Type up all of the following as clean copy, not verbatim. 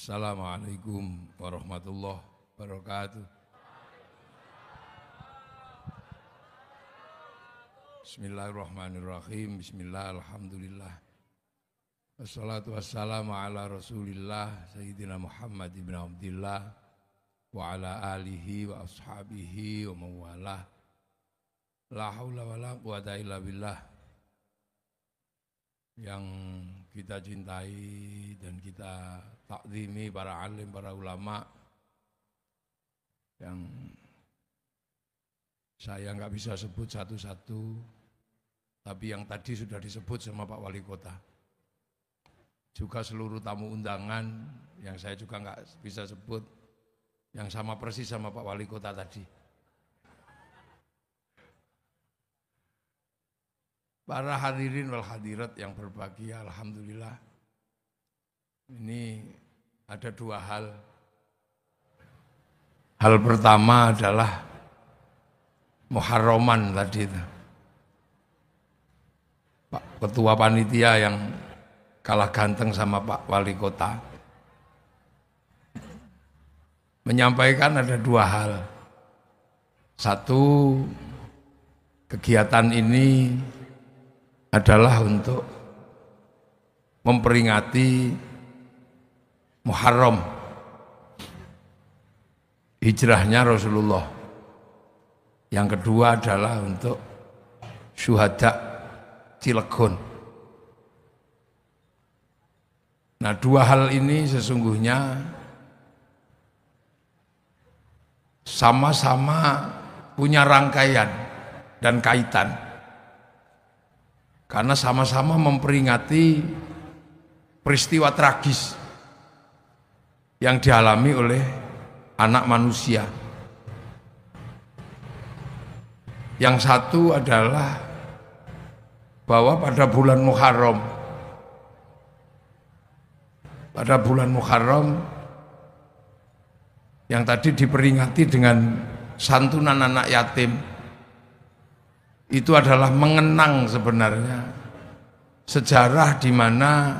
Assalamualaikum warahmatullahi wabarakatuh. Bismillahirrahmanirrahim. Bismillah, alhamdulillah. Wassalatu wassalamu ala rasulillah Sayyidina Muhammad ibn Abdillah wa ala alihi wa ashabihi wa mawalah. La hawla wa la quwata illa billah. Yang kita cintai dan kita takzimi para alim, para ulama yang saya nggak bisa sebut satu-satu, tapi yang tadi sudah disebut sama Pak Wali Kota. Juga seluruh tamu undangan yang saya juga nggak bisa sebut, yang sama persis sama Pak Wali Kota tadi. Para hadirin wal hadirat yang berbahagia, alhamdulillah. Ini ada dua hal. Hal pertama adalah Muharraman tadi itu. Pak Ketua Panitia yang kalah ganteng sama Pak Wali Kota menyampaikan ada dua hal. Satu, kegiatan ini adalah untuk memperingati Muharram, hijrahnya Rasulullah. Yang kedua adalah untuk syuhada Cilegon. Nah, dua hal ini sesungguhnya sama-sama punya rangkaian dan kaitan. Karena sama-sama memperingati peristiwa tragis yang dialami oleh anak manusia. Yang satu adalah bahwa pada bulan Muharram yang tadi diperingati dengan santunan anak yatim, itu adalah mengenang sebenarnya sejarah di mana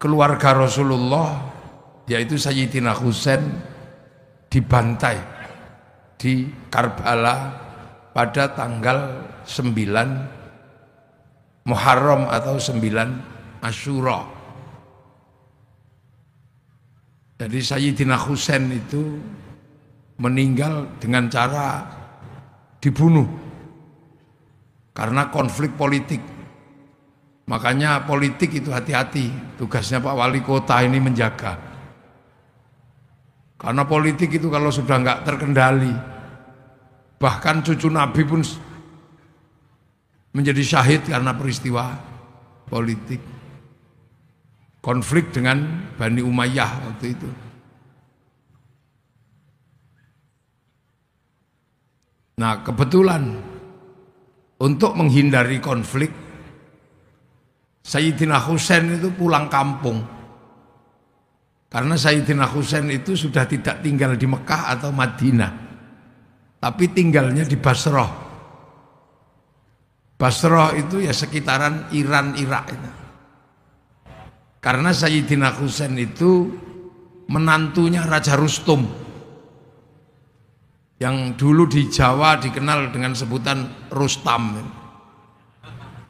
keluarga Rasulullah, yaitu Sayyidina Husain, dibantai di Karbala pada tanggal 9 Muharram atau 9 Asyura. Jadi Sayyidina Husain itu meninggal dengan cara dibunuh karena konflik politik. Makanya politik itu hati-hati, tugasnya Pak Wali Kota ini menjaga. Karena politik itu kalau sudah nggak terkendali, bahkan cucu Nabi pun menjadi syahid karena peristiwa politik. Konflik dengan Bani Umayyah waktu itu. Nah, kebetulan untuk menghindari konflik, Sayyidina Husain itu pulang kampung. Karena Sayyidina Husain itu sudah tidak tinggal di Mekah atau Madinah, tapi tinggalnya di Basrah. Basrah itu ya sekitaran Iran, Irak itu. Karena Sayyidina Husain itu menantunya Raja Rustum, yang dulu di Jawa dikenal dengan sebutan Rustam.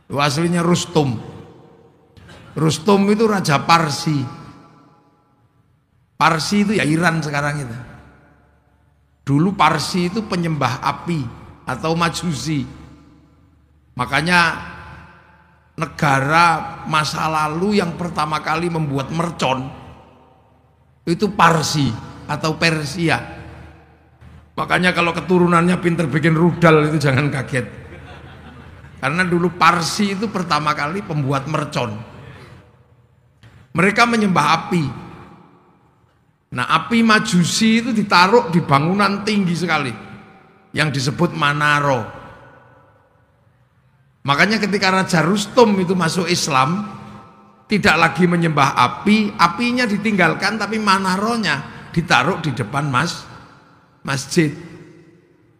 Itu aslinya Rustum. Rustum itu Raja Parsi. Parsi itu ya Iran sekarang itu. Dulu Parsi itu penyembah api atau Majusi. Makanya negara masa lalu yang pertama kali membuat mercon itu Parsi atau Persia. Makanya kalau keturunannya pinter bikin rudal itu jangan kaget. Karena dulu Parsi itu pertama kali pembuat mercon. Mereka menyembah api. Nah, api Majusi itu ditaruh di bangunan tinggi sekali yang disebut Manaro. Makanya ketika Raja Rustum itu masuk Islam, tidak lagi menyembah api, apinya ditinggalkan tapi Manaronya ditaruh di depan masjid.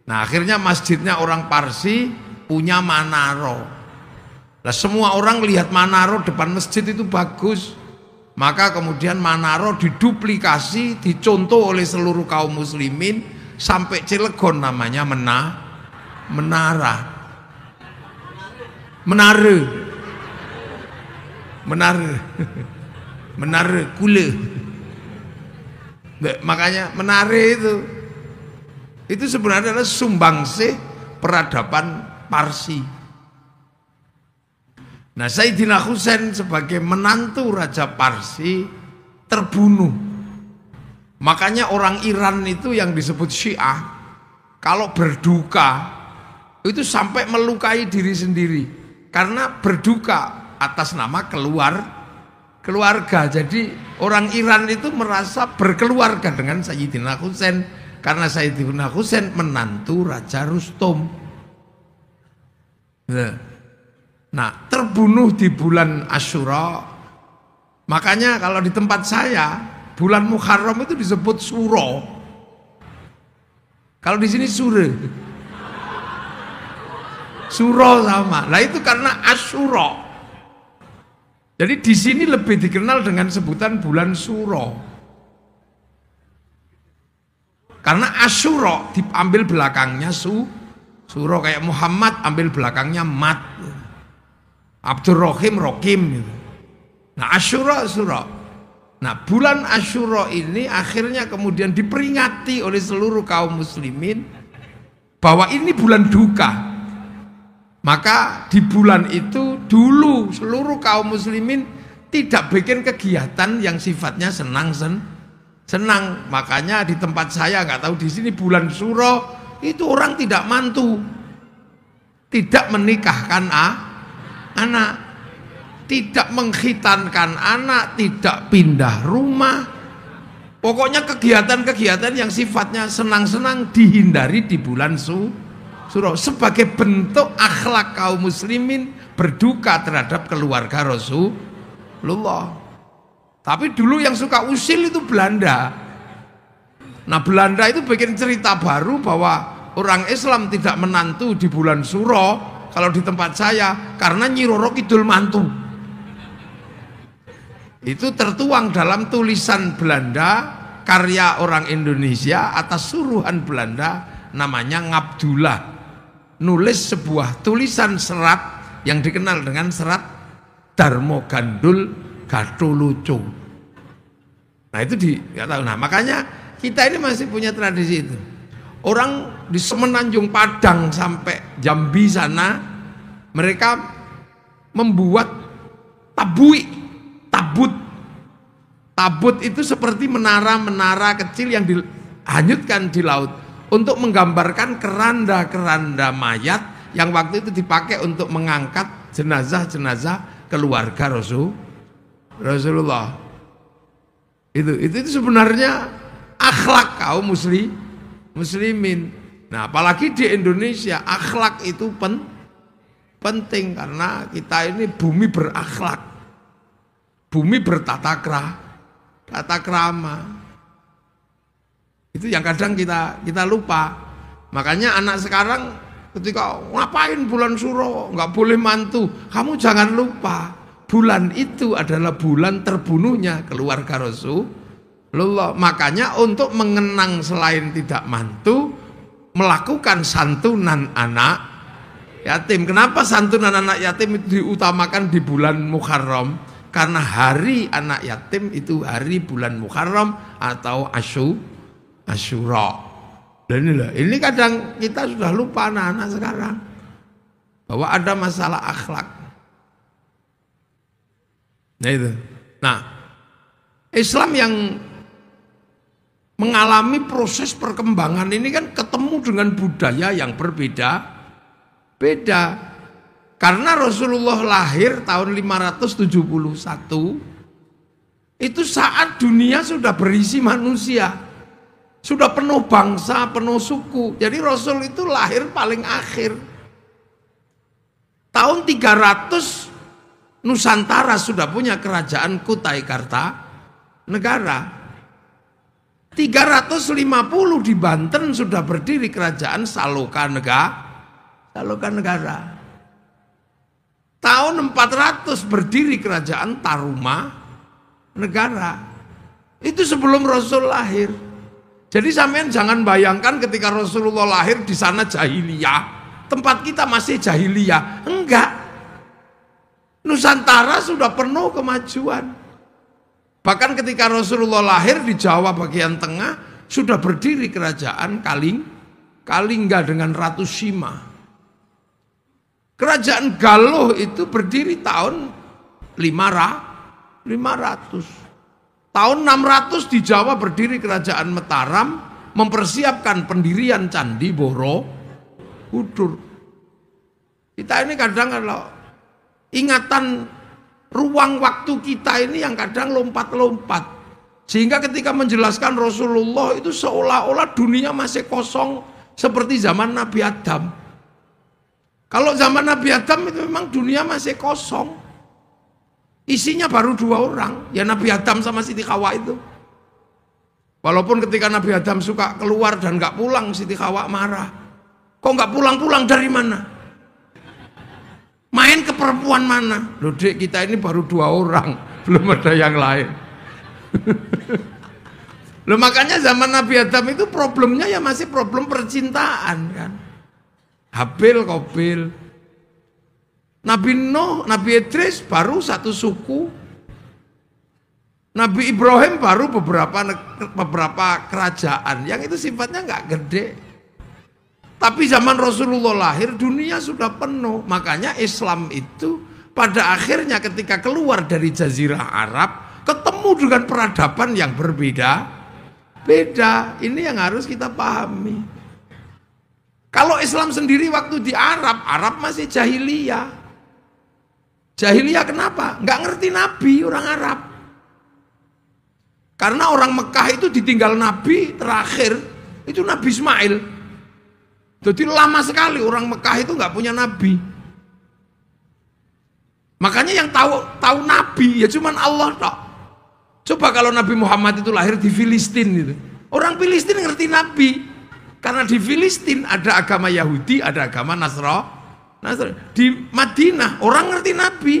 Nah, akhirnya masjidnya orang Parsi punya Manaro. Nah, semua orang lihat Manaro depan masjid itu bagus. Maka kemudian Manaro diduplikasi, dicontoh oleh seluruh kaum muslimin sampai Cilegon namanya menara. Menara kule. Makanya menare itu sebenarnya adalah sumbangsih peradaban Parsi. Nah, Sayyidina Husain sebagai menantu Raja Parsi terbunuh. Makanya orang Iran itu yang disebut Syiah, kalau berduka itu sampai melukai diri sendiri karena berduka atas nama keluarga. Jadi orang Iran itu merasa berkeluarga dengan Sayyidina Husain karena Sayyidina Husain menantu Raja Rustom. Nah, terbunuh di bulan Asyura. Makanya kalau di tempat saya bulan Muharram itu disebut Suro. Kalau di sini Sure. Suro sama. Nah, itu karena Asyura. Jadi di sini lebih dikenal dengan sebutan bulan Suro. Karena Asyura diambil belakangnya Suro, kayak Muhammad ambil belakangnya Mat. Abdurrahim Rokim gitu. Nah, Asyura. Nah, bulan Asyura ini akhirnya kemudian diperingati oleh seluruh kaum muslimin bahwa ini bulan duka. Maka di bulan itu dulu seluruh kaum muslimin tidak bikin kegiatan yang sifatnya senang. Makanya di tempat saya, nggak tahu di sini bulan Suro itu orang tidak mantu, tidak menikahkan anak, tidak mengkhitankan anak, tidak pindah rumah. Pokoknya kegiatan-kegiatan yang sifatnya senang-senang dihindari di bulan Suro sebagai bentuk akhlak kaum muslimin berduka terhadap keluarga Rasulullah. Tapi dulu yang suka usil itu Belanda. Nah, Belanda itu bikin cerita baru bahwa orang Islam tidak menantu di bulan Suro kalau di tempat saya karena Nyi Roro Kidul mantu. Itu tertuang dalam tulisan Belanda karya orang Indonesia atas suruhan Belanda namanya Ngabdullah. Nulis sebuah tulisan serat yang dikenal dengan serat Darmo Gandul Gatholoco. Nah, itu nggak tahu. Nah, makanya kita ini masih punya tradisi itu. Orang di Semenanjung Padang sampai Jambi sana mereka membuat tabut itu seperti menara-menara kecil yang dihanyutkan di laut untuk menggambarkan keranda-keranda mayat yang waktu itu dipakai untuk mengangkat jenazah-jenazah keluarga Rasulullah. Itu sebenarnya akhlak kaum muslimin. Nah, apalagi di Indonesia akhlak itu penting karena kita ini bumi berakhlak, bumi bertata krama. Itu yang kadang kita lupa. Makanya anak sekarang ketika ngapain bulan Suro nggak boleh mantu, kamu jangan lupa bulan itu adalah bulan terbunuhnya keluarga Rasulullah. Makanya untuk mengenang selain tidak mantu, melakukan santunan anak yatim. Kenapa santunan anak yatim itu diutamakan di bulan Muharram? Karena hari anak yatim itu hari bulan Muharram atau Asyura. Dan ini kadang kita sudah lupa anak-anak sekarang bahwa ada masalah akhlak. Nah itu. Nah, Islam yang mengalami proses perkembangan ini kan ketemu dengan budaya yang berbeda. Karena Rasulullah lahir tahun 571 itu saat dunia sudah berisi manusia, sudah penuh bangsa, penuh suku. Jadi Rasul itu lahir paling akhir. Tahun 300 Nusantara sudah punya kerajaan Kutai Kartanegara. 350 di Banten sudah berdiri kerajaan Saloka Negara. Tahun 400 berdiri kerajaan Taruma negara. Itu sebelum Rasul lahir. Jadi sampean jangan bayangkan ketika Rasulullah lahir di sana jahiliyah, tempat kita masih jahiliyah. Enggak. Nusantara sudah penuh kemajuan. Bahkan ketika Rasulullah lahir di Jawa bagian tengah sudah berdiri kerajaan Kalingga dengan Ratu Sima. Kerajaan Galuh itu berdiri tahun 500. Tahun 600 di Jawa berdiri kerajaan Mataram, mempersiapkan pendirian Candi Borobudur. Kita ini kadang kalau ingatan ruang waktu kita ini yang kadang lompat-lompat. Sehingga ketika menjelaskan Rasulullah itu seolah-olah dunia masih kosong seperti zaman Nabi Adam. Kalau zaman Nabi Adam itu memang dunia masih kosong. Isinya baru 2 orang, ya Nabi Adam sama Siti Hawa itu. Walaupun ketika Nabi Adam suka keluar dan gak pulang, Siti Hawa marah. Kok gak pulang-pulang dari mana? Main ke perempuan mana? Loh dek, kita ini baru 2 orang, belum ada yang lain. Loh makanya zaman Nabi Adam itu problemnya ya masih problem percintaan kan. Habil, Qabil. Nabi Nuh, Nabi Idris baru 1 suku. Nabi Ibrahim baru beberapa kerajaan yang itu sifatnya nggak gede. Tapi zaman Rasulullah lahir dunia sudah penuh. Makanya Islam itu pada akhirnya ketika keluar dari Jazirah Arab ketemu dengan peradaban yang berbeda-beda. Ini yang harus kita pahami. Kalau Islam sendiri waktu di Arab masih jahiliyah. Jahiliyah kenapa? Nggak ngerti Nabi orang Arab. Karena orang Mekah itu ditinggal Nabi terakhir itu Nabi Ismail. Jadi lama sekali orang Mekah itu nggak punya Nabi. Makanya yang tahu Nabi ya cuman Allah tok. Coba kalau Nabi Muhammad itu lahir di Filistin gitu. Orang Filistin ngerti Nabi. Karena di Filistin ada agama Yahudi, ada agama Nasrani. Di Madinah orang ngerti Nabi.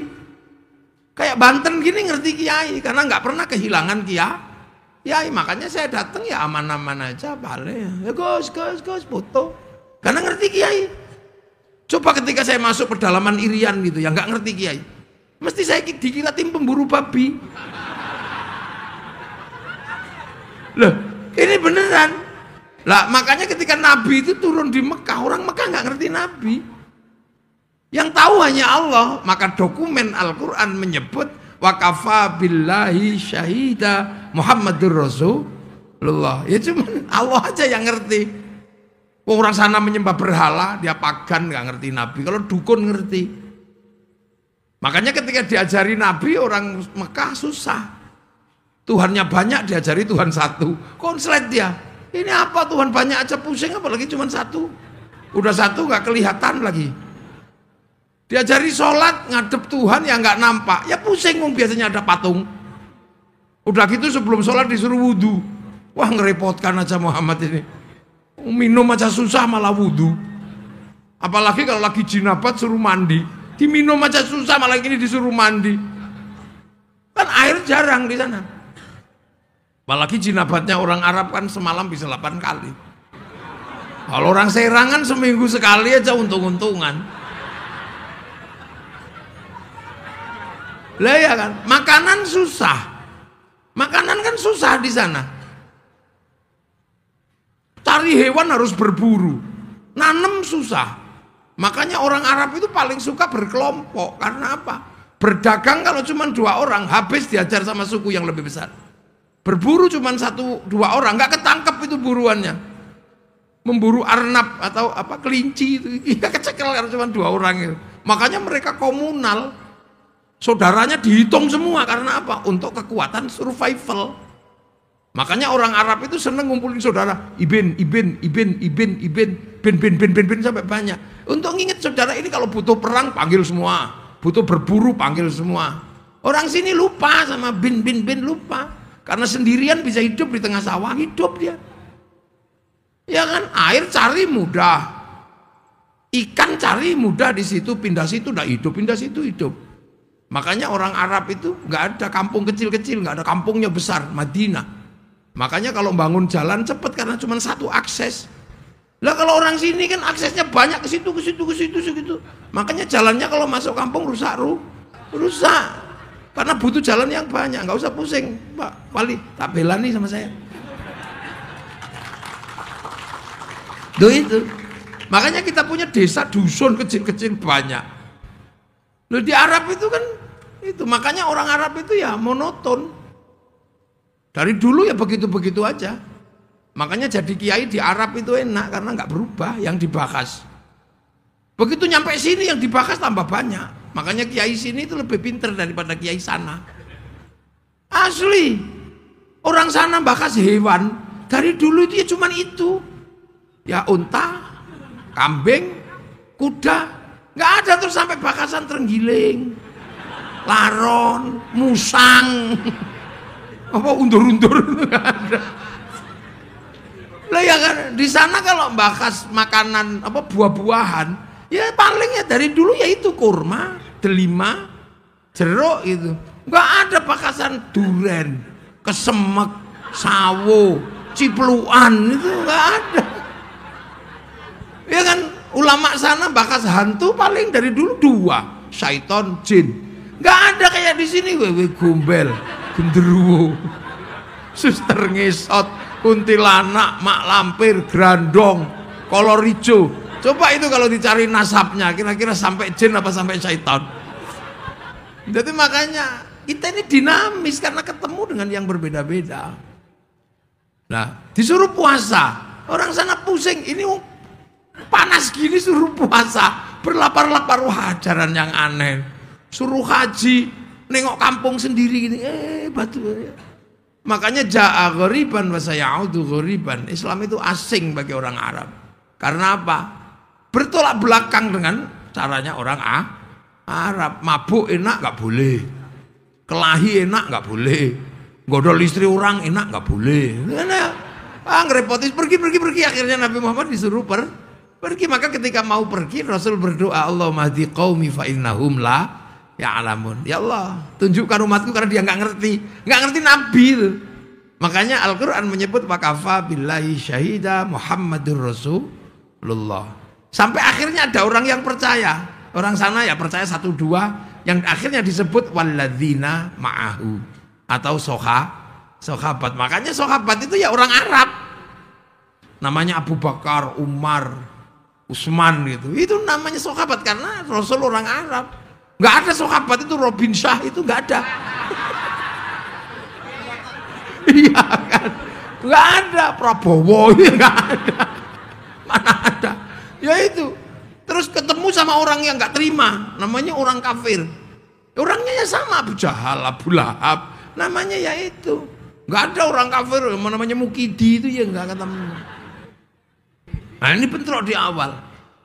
Kayak Banten gini ngerti kiai karena nggak pernah kehilangan kiai. Makanya saya datang ya aman-aman aja, balik ya Gus foto. Karena ngerti kiai. Coba ketika saya masuk pedalaman Irian gitu yang nggak ngerti kiai, mesti saya dikira tim pemburu babi. Loh, ini beneran. Lah makanya ketika Nabi itu turun di Mekah, orang Mekah nggak ngerti Nabi. Yang tahu hanya Allah. Maka dokumen Al-Quran menyebut wakafa billahi syahida Muhammadur Rasulullah. Ya cuman Allah aja yang ngerti. Orang sana menyembah berhala, dia pagan nggak ngerti Nabi. Kalau dukun ngerti. Makanya ketika diajari Nabi orang Mekah susah. Tuhannya banyak diajari Tuhan satu. Konslet dia. Ini apa Tuhan banyak aja pusing apalagi cuma satu. Udah satu nggak kelihatan lagi. Diajari sholat ngadep Tuhan yang nggak nampak, ya pusing biasanya ada patung. Udah gitu sebelum sholat disuruh wudhu. Wah ngerepotkan aja Muhammad ini. Minum aja susah malah wudhu. Apalagi kalau lagi jinabat suruh mandi. Diminum aja susah malah ini disuruh mandi. Kan air jarang di sana. Apalagi jinabatnya orang Arab kan semalam bisa 8 kali. Kalau orang Serangan seminggu sekali aja untung-untungan. Lah ya kan, makanan susah. Makanan kan susah di sana. Cari hewan harus berburu. Nanem susah. Makanya orang Arab itu paling suka berkelompok. Karena apa? Berdagang kalau cuma 2 orang, habis diajar sama suku yang lebih besar. Berburu cuma 1-2 orang, nggak ketangkep itu buruannya. Memburu arnab atau apa kelinci itu, ya kecekel karena cuma 2 orang itu. Makanya mereka komunal. Saudaranya dihitung semua karena apa? Untuk kekuatan survival. Makanya orang Arab itu seneng ngumpulin saudara. Ibin sampai banyak. Untuk nginget saudara ini kalau butuh perang panggil semua, butuh berburu panggil semua. Orang sini lupa sama bin lupa. Karena sendirian bisa hidup di tengah sawah, hidup dia. Ya kan, air cari mudah. Ikan cari mudah di situ, pindah situ udah hidup, pindah situ hidup. Makanya orang Arab itu nggak ada kampung kecil-kecil, nggak ada kampungnya besar, Madinah. Makanya kalau bangun jalan cepet karena cuma satu akses. Lah kalau orang sini kan aksesnya banyak ke situ, ke situ, ke situ, segitu. Makanya jalannya kalau masuk kampung rusak. Karena butuh jalan yang banyak, nggak usah pusing, Pak Wali. Tak bela nih sama saya. Tuh itu. Makanya kita punya desa dusun kecil-kecil banyak. Loh di Arab itu kan itu, makanya orang Arab itu ya monoton. Dari dulu ya begitu-begitu aja. Makanya jadi kiai di Arab itu enak karena nggak berubah yang dibahas. Begitu nyampe sini yang dibahas tambah banyak. Makanya kiai sini itu lebih pinter daripada kiai sana. Asli. Orang sana bahas hewan. Dari dulu itu ya cuman itu. Ya unta, kambing, kuda. Nggak ada terus sampai bakasan terenggiling, laron, musang, apa undur-undur itu nggak ada. Lah ya kan di sana kalau bahas makanan apa buah-buahan, ya palingnya dari dulu ya itu kurma, delima, jeruk itu. Nggak ada bakasan duren, kesemek, sawo, cipluan itu nggak ada. Ya kan ulama sana bahas hantu paling dari dulu 2, syaiton, jin. Nggak ada kayak di sini wewe gombel, genderuwo, suster ngesot, kuntilanak, mak lampir, grandong, kolor hijau. Coba itu kalau dicari nasabnya kira-kira sampai jin apa sampai syaiton. Jadi makanya kita ini dinamis karena ketemu dengan yang berbeda-beda. Nah, disuruh puasa, orang sana pusing, ini panas gini suruh puasa, berlapar-lapar, wah ajaran yang aneh. Suruh haji, nengok kampung sendiri gini, batu. Makanya ja'a ghoriban wa sayaudu ghoriban. Islam itu asing bagi orang Arab. Karena apa? Bertolak belakang dengan caranya orang Arab. Mabuk enak nggak boleh, kelahi enak nggak boleh, godol istri orang enak nggak boleh. Ngerepotis pergi. Akhirnya Nabi Muhammad disuruh pergi. Maka ketika mau pergi Rasul berdoa, Allahumma hdi qaumi fa innahum la ya'lamun. Ya Allah, tunjukkan umatku karena dia nggak ngerti Nabi itu. Makanya Al-Qur'an menyebut wa kafa billahi syahida Muhammadur Rasulullah. Sampai akhirnya ada orang yang percaya. Orang sana ya percaya 1-2, yang akhirnya disebut walladzina ma'ahu atau sahabat. Makanya sahabat itu ya orang Arab. Namanya Abu Bakar, Umar, Utsman gitu. Itu namanya sahabat karena Rasul orang Arab. Nggak ada sahabat itu Robin Shah itu nggak ada. Iya kan? Nggak ada Prabowo itu nggak ada. Mana ada? Ya itu. Terus ketemu sama orang yang nggak terima, namanya orang kafir. Orangnya ya sama Abu Jahal, Abu Lahab. Namanya ya itu. Nggak ada orang kafir namanya Mukidi itu ya nggak ketemu. Nah ini bentrok di awal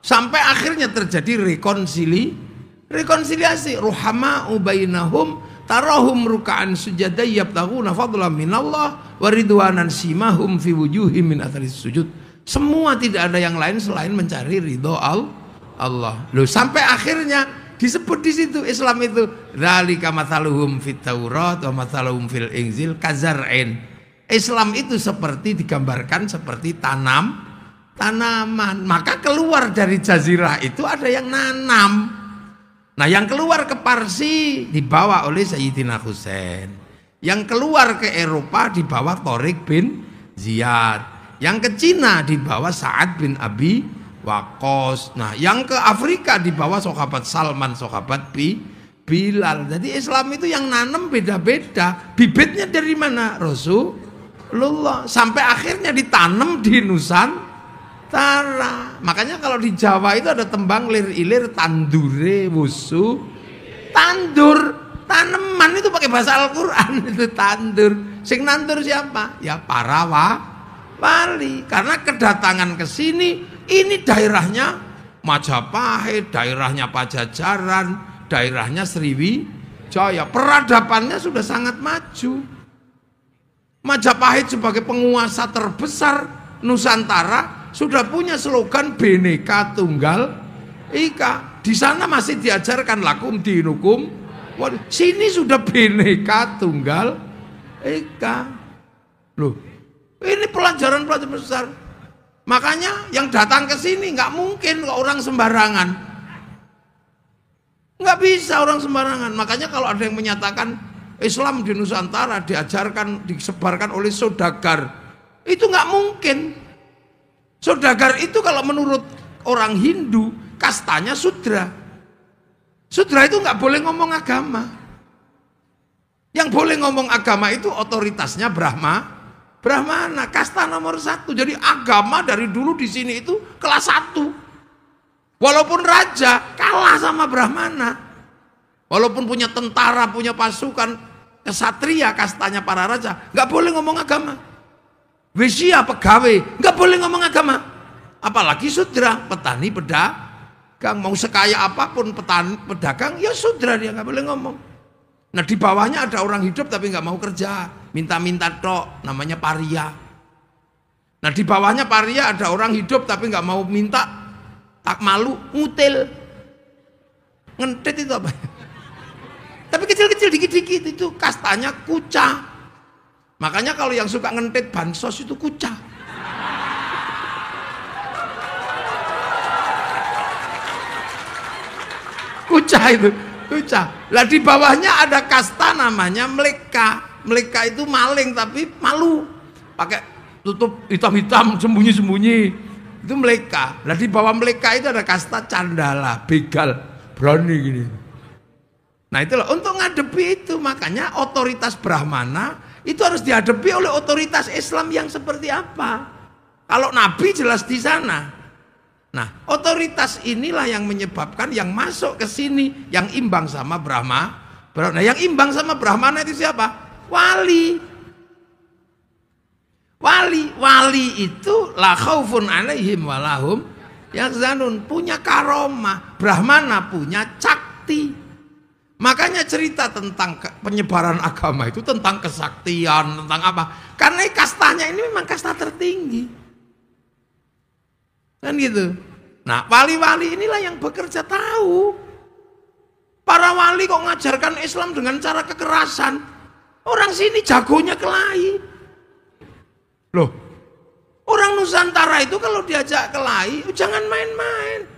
sampai akhirnya terjadi rekonsiliasi ruhama bainahum tarahum ruk'an sujada yabtaghuna fadlan minallah wa ridwanan simahum fi wujuhim min atharis sujud. Semua tidak ada yang lain selain mencari ridho Allah. Loh sampai akhirnya disebut di situ Islam itu dzalika mathaluhum fit Taurat wa mathaluhum fil Injil kazar'in. Islam itu seperti digambarkan seperti tanaman, maka keluar dari jazirah itu ada yang nanam. Nah yang keluar ke Parsi dibawa oleh Sayyidina Husain, yang keluar ke Eropa dibawa Tariq bin Ziyad, yang ke Cina dibawa Sa'ad bin Abi Waqqas. Nah yang ke Afrika dibawa sahabat Salman, sahabat Bilal. Jadi Islam itu yang nanam beda-beda. Bibitnya dari mana? Rasulullah. Sampai akhirnya ditanam di Nusantara. Makanya kalau di Jawa itu ada tembang lir-ilir tandure wusu. Tandur, tanaman itu pakai bahasa Al-Qur'an itu tandur. Sing nandur siapa? Ya para wali. Karena kedatangan ke sini ini daerahnya Majapahit, daerahnya Pajajaran, daerahnya Sriwijaya. Peradabannya sudah sangat maju. Majapahit sebagai penguasa terbesar Nusantara sudah punya slogan Bhinneka Tunggal Ika. Di sana masih diajarkan lakum dinukum Sini sudah Bhinneka Tunggal Ika. Loh, ini pelajaran-pelajaran besar. Makanya yang datang ke sini nggak mungkin orang sembarangan. Nggak bisa orang sembarangan. Makanya kalau ada yang menyatakan Islam di Nusantara diajarkan, disebarkan oleh saudagar, itu nggak mungkin. Saudagar itu kalau menurut orang Hindu kastanya Sudra. Sudra itu nggak boleh ngomong agama. Yang boleh ngomong agama itu otoritasnya Brahmana, kasta nomor 1. Jadi agama dari dulu di sini itu kelas 1. Walaupun raja kalah sama Brahmana. Walaupun punya tentara, punya pasukan, kesatria kastanya para raja, nggak boleh ngomong agama. Wisya pegawai, nggak boleh ngomong agama. Apalagi Sudra, petani, pedagang, mau sekaya apapun petani, pedagang, ya Sudra dia nggak boleh ngomong. Nah di bawahnya ada orang hidup tapi nggak mau kerja, minta-minta tok, namanya paria. Nah di bawahnya paria ada orang hidup tapi nggak mau minta, tak malu, ngutil, ngentit itu apa? Tapi kecil-kecil, dikit-dikit itu kastanya kuca. Makanya kalau yang suka ngentit bansos itu kuca. Kuca itu, kuca. Lah di bawahnya ada kasta namanya Mleka. Mleka itu maling tapi malu. Pakai tutup hitam-hitam, sembunyi-sembunyi. Itu Mleka. Lah di bawah Mleka itu ada kasta Candala, begal, berani gini. Nah itulah untuk ngadepi itu, makanya otoritas Brahmana itu harus dihadapi oleh otoritas Islam yang seperti apa. Kalau Nabi jelas di sana. Nah otoritas inilah yang menyebabkan yang masuk ke sini yang imbang sama Brahma. Nah yang imbang sama Brahmana itu siapa? Wali. Wali itu la khaufun alaihim walahum yahzanun, punya karomah. Brahmana punya cakti. Makanya cerita tentang penyebaran agama itu tentang kesaktian, tentang apa? Karena kastanya ini memang kasta tertinggi. Kan gitu. Nah, wali-wali inilah yang bekerja tahu. Para wali kok ngajarkan Islam dengan cara kekerasan. Orang sini jagonya kelahi. Loh, orang Nusantara itu kalau diajak kelahi, jangan main-main.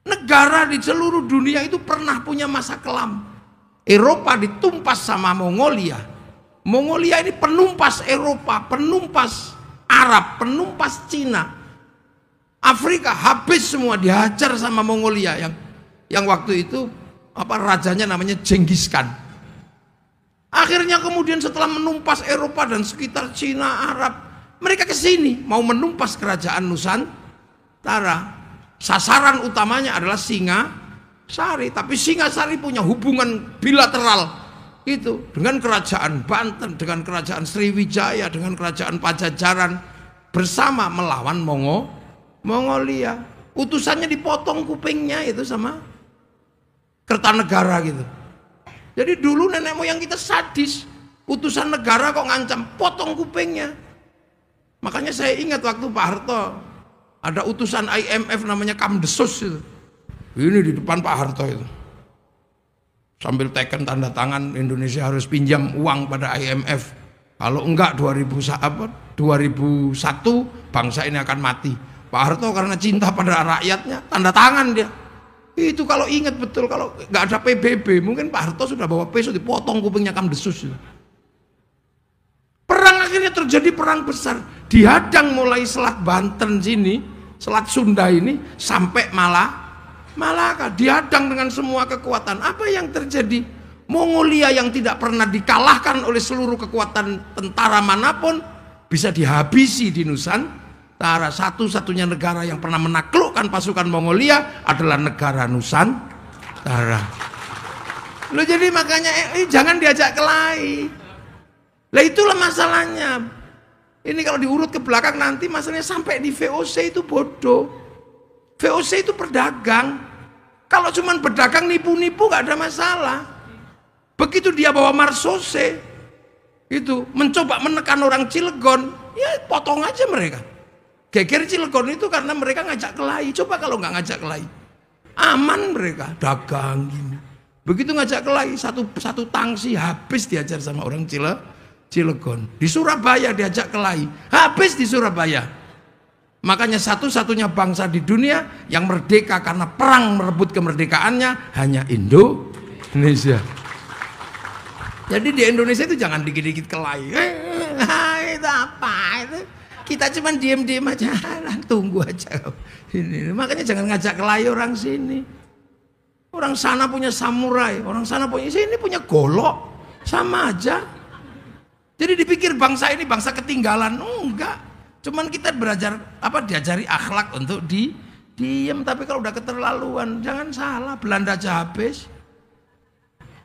Negara di seluruh dunia itu pernah punya masa kelam. Eropa ditumpas sama Mongolia. Mongolia ini penumpas Eropa, penumpas Arab, penumpas Cina. Afrika habis semua, dihajar sama Mongolia yang waktu itu apa rajanya namanya Genghis Khan. Akhirnya kemudian setelah menumpas Eropa dan sekitar Cina, Arab, mereka ke sini mau menumpas kerajaan Nusantara. Sasaran utamanya adalah Singasari, tapi Singasari punya hubungan bilateral itu dengan kerajaan Banten, dengan kerajaan Sriwijaya, dengan kerajaan Pajajaran bersama melawan Mongolia. Utusannya dipotong kupingnya itu sama Kertanegara gitu. Jadi dulu nenek moyang kita sadis, utusan negara kok ngancam potong kupingnya. Makanya saya ingat waktu Pak Harto ada utusan IMF namanya Kamdesus itu. Ini di depan Pak Harto itu. Sambil teken tanda tangan Indonesia harus pinjam uang pada IMF. Kalau enggak 2001 bangsa ini akan mati. Pak Harto karena cinta pada rakyatnya tanda tangan dia. Itu kalau ingat betul, kalau enggak ada PBB mungkin Pak Harto sudah bawa pisau dipotong kupingnya Kamdesus itu. Perang akhirnya terjadi perang besar. Dihadang mulai Selat Banten sini, Selat Sunda ini sampai Malaka, dihadang dengan semua kekuatan. Apa yang terjadi? Mongolia yang tidak pernah dikalahkan oleh seluruh kekuatan tentara manapun bisa dihabisi di Nusantara. Satu-satunya negara yang pernah menaklukkan pasukan Mongolia adalah negara Nusantara. Loh, jadi makanya jangan diajak kelahi. Lah itulah masalahnya. Ini kalau diurut ke belakang nanti masalahnya sampai di VOC itu bodoh. VOC itu pedagang. Kalau cuma berdagang nipu-nipu gak ada masalah. Begitu dia bawa marsose itu mencoba menekan orang Cilegon, ya potong aja mereka. Geger Cilegon itu karena mereka ngajak kelahi. Coba kalau nggak ngajak kelahi. Aman mereka, dagang gini. Begitu ngajak kelahi, satu tangsi habis diajar sama orang Cilegon. Di Surabaya diajak kelahi, habis di Surabaya. Makanya satu-satunya bangsa di dunia yang merdeka karena perang merebut kemerdekaannya hanya Indonesia. Jadi di Indonesia itu jangan dikit-dikit kelahi. Itu apa itu? Kita cuma diem-diem aja, tunggu aja. Ini. Makanya jangan ngajak kelahi orang sini. Orang sana punya samurai, orang sana punya, sini punya golok, sama aja. Jadi dipikir bangsa ini bangsa ketinggalan, enggak. Cuman kita diajari akhlak untuk diem. Tapi kalau udah keterlaluan, jangan salah, Belanda aja habis.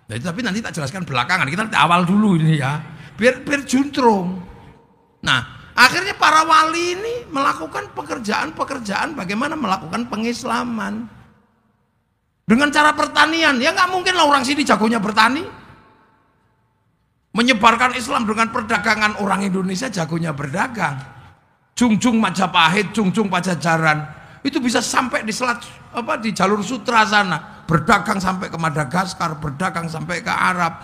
Nah, tapi nanti tak jelaskan belakangan, kita awal dulu ini ya, biar juntrung. Nah, akhirnya para wali ini melakukan pekerjaan bagaimana melakukan pengislaman dengan cara pertanian. Ya nggak mungkin lah orang sini jagonya bertani. Menyebarkan Islam dengan perdagangan, orang Indonesia jagonya berdagang. Jungjung Majapahit, Jungjung Pajajaran itu bisa sampai di di jalur sutra sana, berdagang sampai ke Madagaskar, berdagang sampai ke Arab.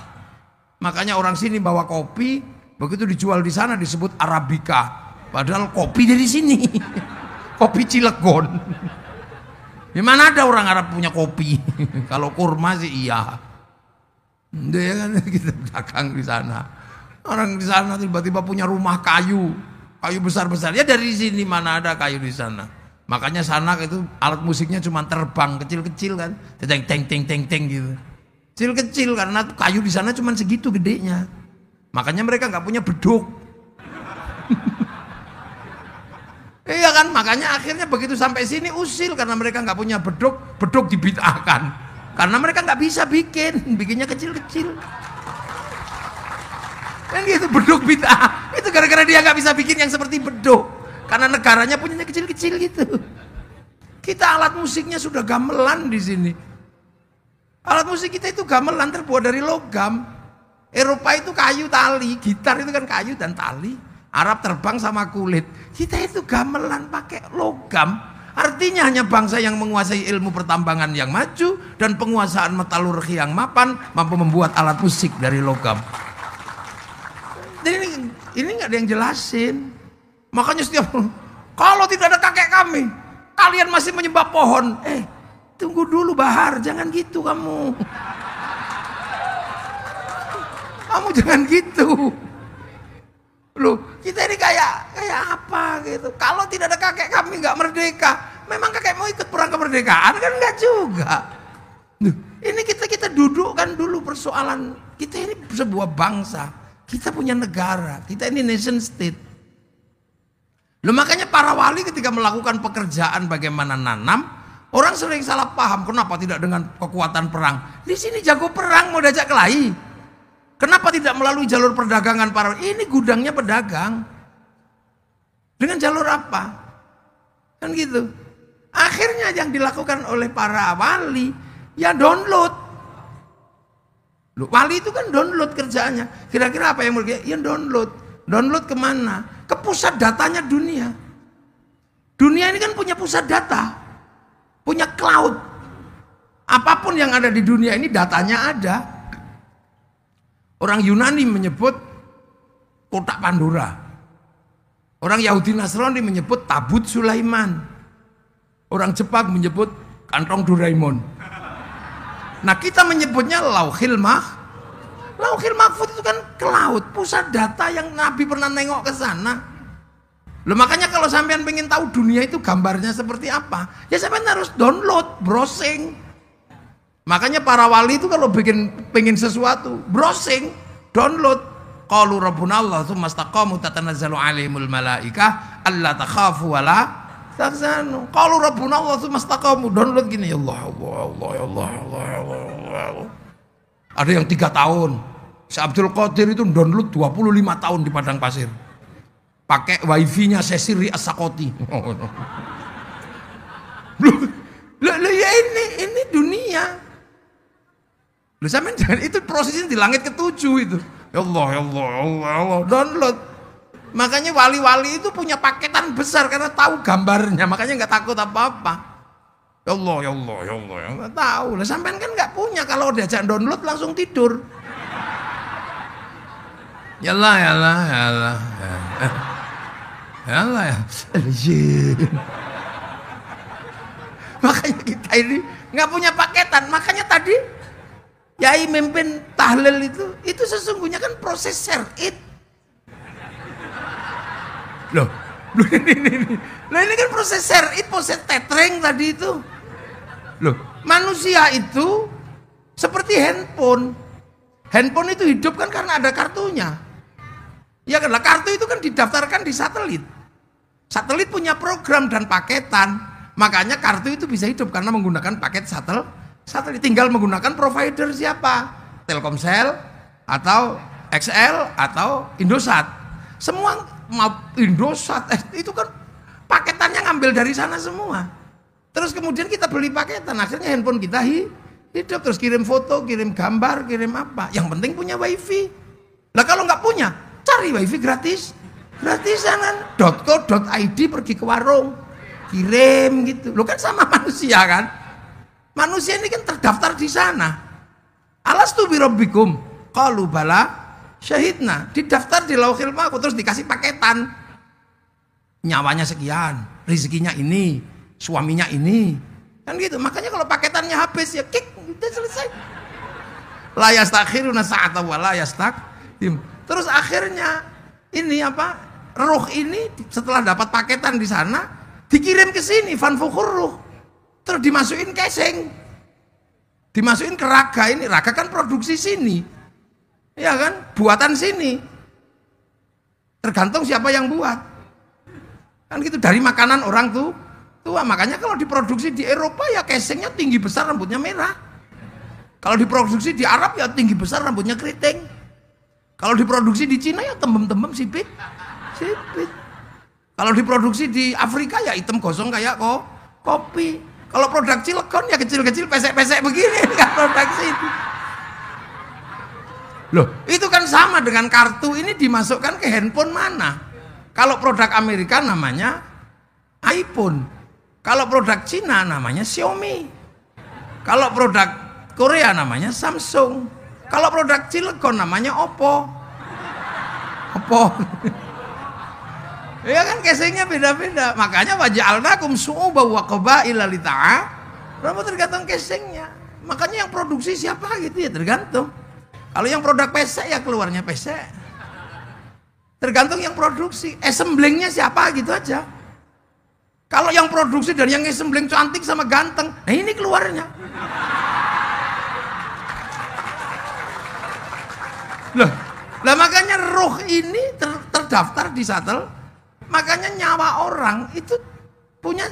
Makanya orang sini bawa kopi, begitu dijual di sana disebut Arabica, padahal kopi dari sini. Kopi Cilegon. Di mana ada orang Arab punya kopi? Kalau kurma sih iya. Dia kan kita dagang di sana. Orang di sana tiba-tiba punya rumah kayu besar-besar. Ya dari sini mana ada kayu di sana. Makanya sana itu alat musiknya cuma terbang kecil-kecil kan, teng gitu. Kecil-kecil karena kayu di sana cuma segitu gedenya. Makanya mereka nggak punya beduk. Iya kan, makanya akhirnya begitu sampai sini usil karena mereka nggak punya beduk dibid'ahkan. Karena mereka nggak bisa bikinnya kecil-kecil. Kan gitu, beduk bid'ah. Itu gara-gara dia nggak bisa bikin yang seperti beduk. Karena negaranya punyanya kecil-kecil gitu. Kita alat musiknya sudah gamelan di sini. Alat musik kita itu gamelan terbuat dari logam. Eropa itu kayu tali, gitar itu kan kayu dan tali. Arab terbang sama kulit. Kita itu gamelan pakai logam. Artinya hanya bangsa yang menguasai ilmu pertambangan yang maju dan penguasaan metalurgi yang mapan mampu membuat alat musik dari logam. Jadi ini nggak ada yang jelasin. Makanya setiap kalau tidak ada kakek kami, kalian masih menyembah pohon. Tunggu dulu Bahar, jangan gitu kamu. Kamu jangan gitu. Loh, kita ini kayak apa gitu. Kalau tidak ada kakek kami nggak merdeka. Memang kakek mau ikut perang kemerdekaan kan nggak juga. Loh, ini kita dudukkan dulu persoalan. Kita ini sebuah bangsa. Kita punya negara. Kita ini nation state. Loh, makanya para wali ketika melakukan pekerjaan bagaimana nanam, orang sering salah paham. Kenapa tidak dengan kekuatan perang? Di sini jago perang mau diajak kelahi. Kenapa tidak melalui jalur perdagangan para? Ini gudangnya pedagang. Dengan jalur apa? Kan gitu. Akhirnya yang dilakukan oleh para wali ya download. Loh, wali itu kan download kerjaannya. Kira-kira apa yang mereka? Ya download. Download kemana? Ke pusat datanya dunia. Dunia ini kan punya pusat data, punya cloud. Apapun yang ada di dunia ini datanya ada. Orang Yunani menyebut kotak Pandora. Orang Yahudi Nasrani menyebut tabut Sulaiman. Orang Jepang menyebut kantong Doraemon. Nah, kita menyebutnya Lauhil Mahfuz itu kan cloud, pusat data yang Nabi pernah nengok ke sana. Loh, makanya kalau sampean pengen tahu dunia itu gambarnya seperti apa, ya sampean harus download, browsing. Makanya para wali itu kalau pengen sesuatu, browsing, download. Qalu rabbuna Allah tsumma istaqamu tatanazzalu alaihimul malaikah alla takhafu wa la tahzanu. Qalu rabbuna Allah tsumma istaqamu, download gini, ya Allah. Ada yang 3 tahun. Si Abdul Qadir itu download 25 tahun di padang pasir. Pakai wifi-nya Sesiri As-Sakoti. Ya ini dunia. Lu sampean jangan, itu prosesnya di langit ke-7 itu. Ya Allah, download. Makanya wali-wali itu punya paketan besar karena tahu gambarnya, makanya nggak takut apa-apa. Ya Allah, ya Allah, ya Allah, ya Allah. Tahu lah, sampean kan nggak punya, kalau diajak download langsung tidur. Yalah, yalah, yalah, yalah, ya. Makanya kita ini nggak punya paketan. Makanya tadi Yai mimpin tahlil itu sesungguhnya kan proses syar'id. Loh, ini kan proses syar'id, proses tetring tadi itu. Loh, manusia itu seperti handphone. Handphone itu hidup kan karena ada kartunya. Ya kan, kartu itu kan didaftarkan di satelit. Satelit punya program dan paketan. Makanya kartu itu bisa hidup karena menggunakan paket satelit. Tinggal menggunakan provider siapa? Telkomsel atau XL atau Indosat. Semua Indosat itu kan paketannya ngambil dari sana semua. Terus kemudian kita beli paketan, akhirnya handphone kita hidup, terus kirim foto, kirim gambar, kirim apa. Yang penting punya wifi. Lah kalau nggak punya, cari wifi gratis. Gratisan kan. .co.id pergi ke warung, kirim gitu. Lo kan sama manusia kan. Manusia ini kan terdaftar di sana. Alastu birabbikum? Qalu bala syahidna. Didaftar di Lauhil Mahfuz, terus dikasih paketan. Nyawanya sekian, rezekinya ini, suaminya ini. Kan gitu. Makanya kalau paketannya habis ya kick, udah selesai. La yastakhiruna sa'ata wa la yastaqdim. Terus akhirnya ini apa? Ruh ini setelah dapat paketan di sana dikirim ke sini, fanfukhur ruh. Terus dimasukin casing, dimasukin ke raga. Ini raga kan produksi sini, ya kan, buatan sini. Tergantung siapa yang buat, kan gitu, dari makanan orang tuh tua. Makanya kalau diproduksi di Eropa ya casingnya tinggi besar, rambutnya merah. Kalau diproduksi di Arab ya tinggi besar, rambutnya keriting. Kalau diproduksi di Cina ya tembem-tembem sipit. Kalau diproduksi di Afrika ya hitam gosong kayak kopi. Kalau produk Cilegon ya kecil-kecil, pesek-pesek begini kan produksi itu. Loh, itu kan sama dengan kartu ini dimasukkan ke handphone mana? Kalau produk Amerika namanya iPhone. Kalau produk Cina namanya Xiaomi. Kalau produk Korea namanya Samsung. Kalau produk Cilegon namanya Oppo. Ya kan, casingnya beda-beda. Makanya waja'alnakum syu'uban wa qabaila lita'arafu, tergantung casingnya. Makanya yang produksi siapa gitu ya tergantung. Kalau yang produk pesek ya keluarnya pesek. Tergantung yang produksi. Assemblingnya siapa gitu aja. Kalau yang produksi dan yang assembling cantik sama ganteng, nah ini keluarnya. Lah makanya ruh ini terdaftar di satelit. Makanya nyawa orang itu punya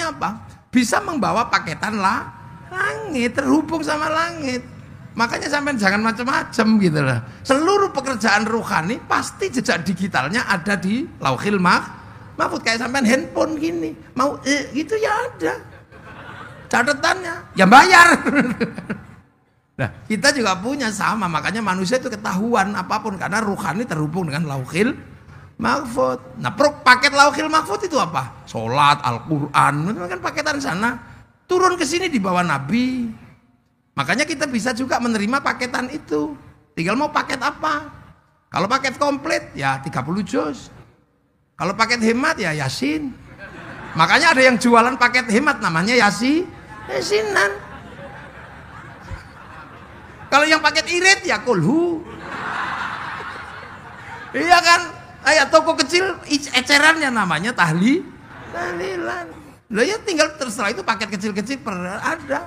apa? Bisa membawa paketan langit, terhubung sama langit. Makanya sampai jangan macam-macam gitu lah. Seluruh pekerjaan ruhani pasti jejak digitalnya ada di Lauhil Mahfuz. Kayak sampai handphone gini, mau gitu ya ada catatannya, ya bayar. Nah, kita juga punya sama. Makanya manusia itu ketahuan apapun karena ruhani terhubung dengan Lauhil Mahfuz. Nah, paket Lauhil Mahfuz itu apa? Sholat, Al-Quran, itu kan paketan sana. Turun ke sini di bawah Nabi. Makanya kita bisa juga menerima paketan itu. Tinggal mau paket apa? Kalau paket komplit ya 30 juz. Kalau paket hemat ya Yasin. Makanya ada yang jualan paket hemat namanya Yasinan. Kalau yang paket irit ya kulhu. Iya kan? Kayak toko kecil ecerannya namanya tahlilan. Lah ya tinggal terserah, itu paket kecil-kecil ada.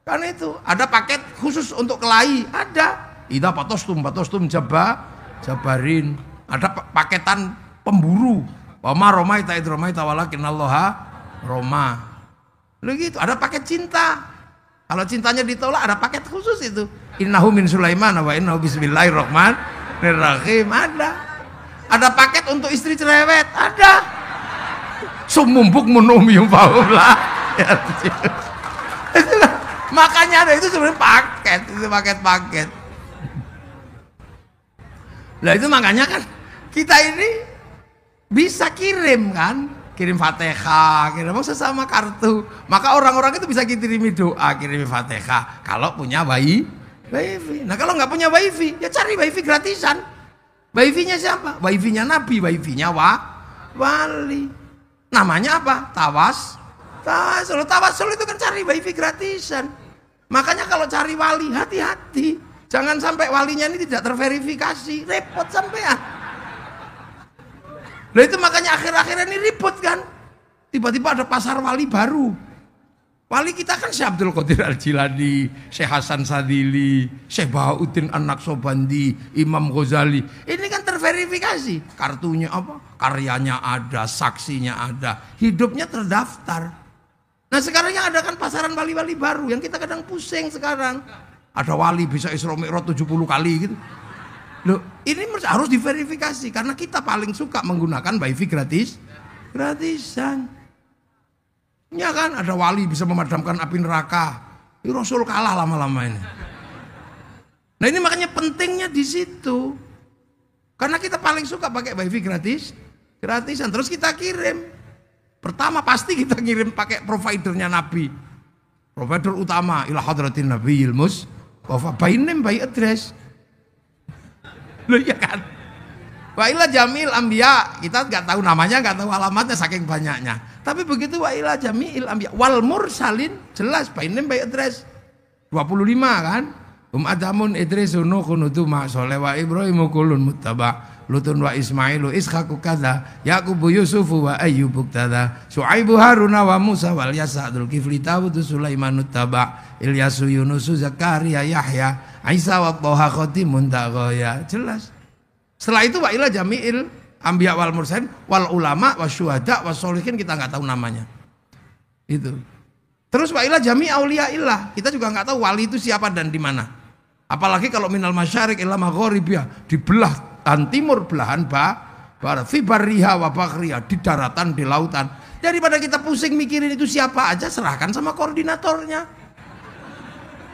Kan itu ada paket khusus untuk kelahi, ada. Ida patostum jabarin. Ada paketan pemburu. Wama romaita id romaita walakinallaha roma. Lalu gitu, ada paket cinta. Kalau cintanya ditolak ada paket khusus itu. Innahu min Sulaiman wa innahu bismillahirrahmanirrahim, ada. Ada paket untuk istri cerewet, ada. Sumumbuk menumium faula. Makanya ada itu sebenarnya paket, itu paket-paket. Nah itu makanya kan kita ini bisa kirim kan. kirim Fatihah, kirim sesama kartu. Maka orang-orang itu bisa kirimi doa, kirimi Fatihah kalau punya wifi. Nah kalau nggak punya wifi, ya cari wifi gratisan. Wifi-nya siapa? Wifi-nya Nabi, wifi-nya wali. Namanya apa? Tawasul itu kan cari wifi gratisan. Makanya kalau cari wali hati-hati, jangan sampai walinya ini tidak terverifikasi, repot sampean. Nah itu makanya akhir-akhir ini ribut kan. Tiba-tiba ada pasar wali baru. Wali kita kan Syekh Abdul Qadir Al-Jilani, Syekh Hasan Sadili, Syekh Bahauddin An-Naqsabandi, Imam Ghazali. Ini kan terverifikasi. Kartunya apa? Karyanya ada, saksinya ada, hidupnya terdaftar. Nah sekarang yang ada kan pasaran wali-wali baru yang kita kadang pusing sekarang. Ada wali bisa Isra Mi'raj 70 kali gitu. Loh, ini harus diverifikasi karena kita paling suka menggunakan wifi gratisan. Ya kan, ada wali bisa memadamkan api neraka. Ini Rasul kalah lama-lama ini. Nah ini makanya pentingnya di situ. Karena kita paling suka pakai wifi gratisan. Terus kita kirim. Pertama pasti kita kirim pakai providernya Nabi. Provider utama ila hadratin Nabiyil Mustafa by name by address. Loh ya kan? Wa ila jamil anbiya, kita nggak tahu namanya, nggak tahu alamatnya saking banyaknya. Tapi begitu wa ila jamil anbiya wal mursalin jelas by name by address. 25 kan? Adamun Idrisun Nuhun Utuma Soleh wa Ibrahimu kulun muttaba Lutun wa Ismailu Ishaku kada Yaqubu Yusufu wa Ayyubu kada Su'aibu Haruna wa Musa wal Yasa Dzul Kifli Tawudu Sulaiman uttaba Ilyasu Yunusu Zakaria Yahya Isa wa Toha Khotimun Tagoya. Jelas. Setelah itu wa ila jami'il anbiya wal mursalin wal ulama wasyuhada wassolihin, kita nggak tahu namanya. Itu. Terus wa ila jami' auliyaillah, kita juga nggak tahu wali itu siapa dan di mana. Apalagi kalau minal masyarik ila maghribiyah, di belahan timur belahan barat, fi barriha wa bakhriha, di daratan di lautan. Daripada kita pusing mikirin itu siapa aja, serahkan sama koordinatornya.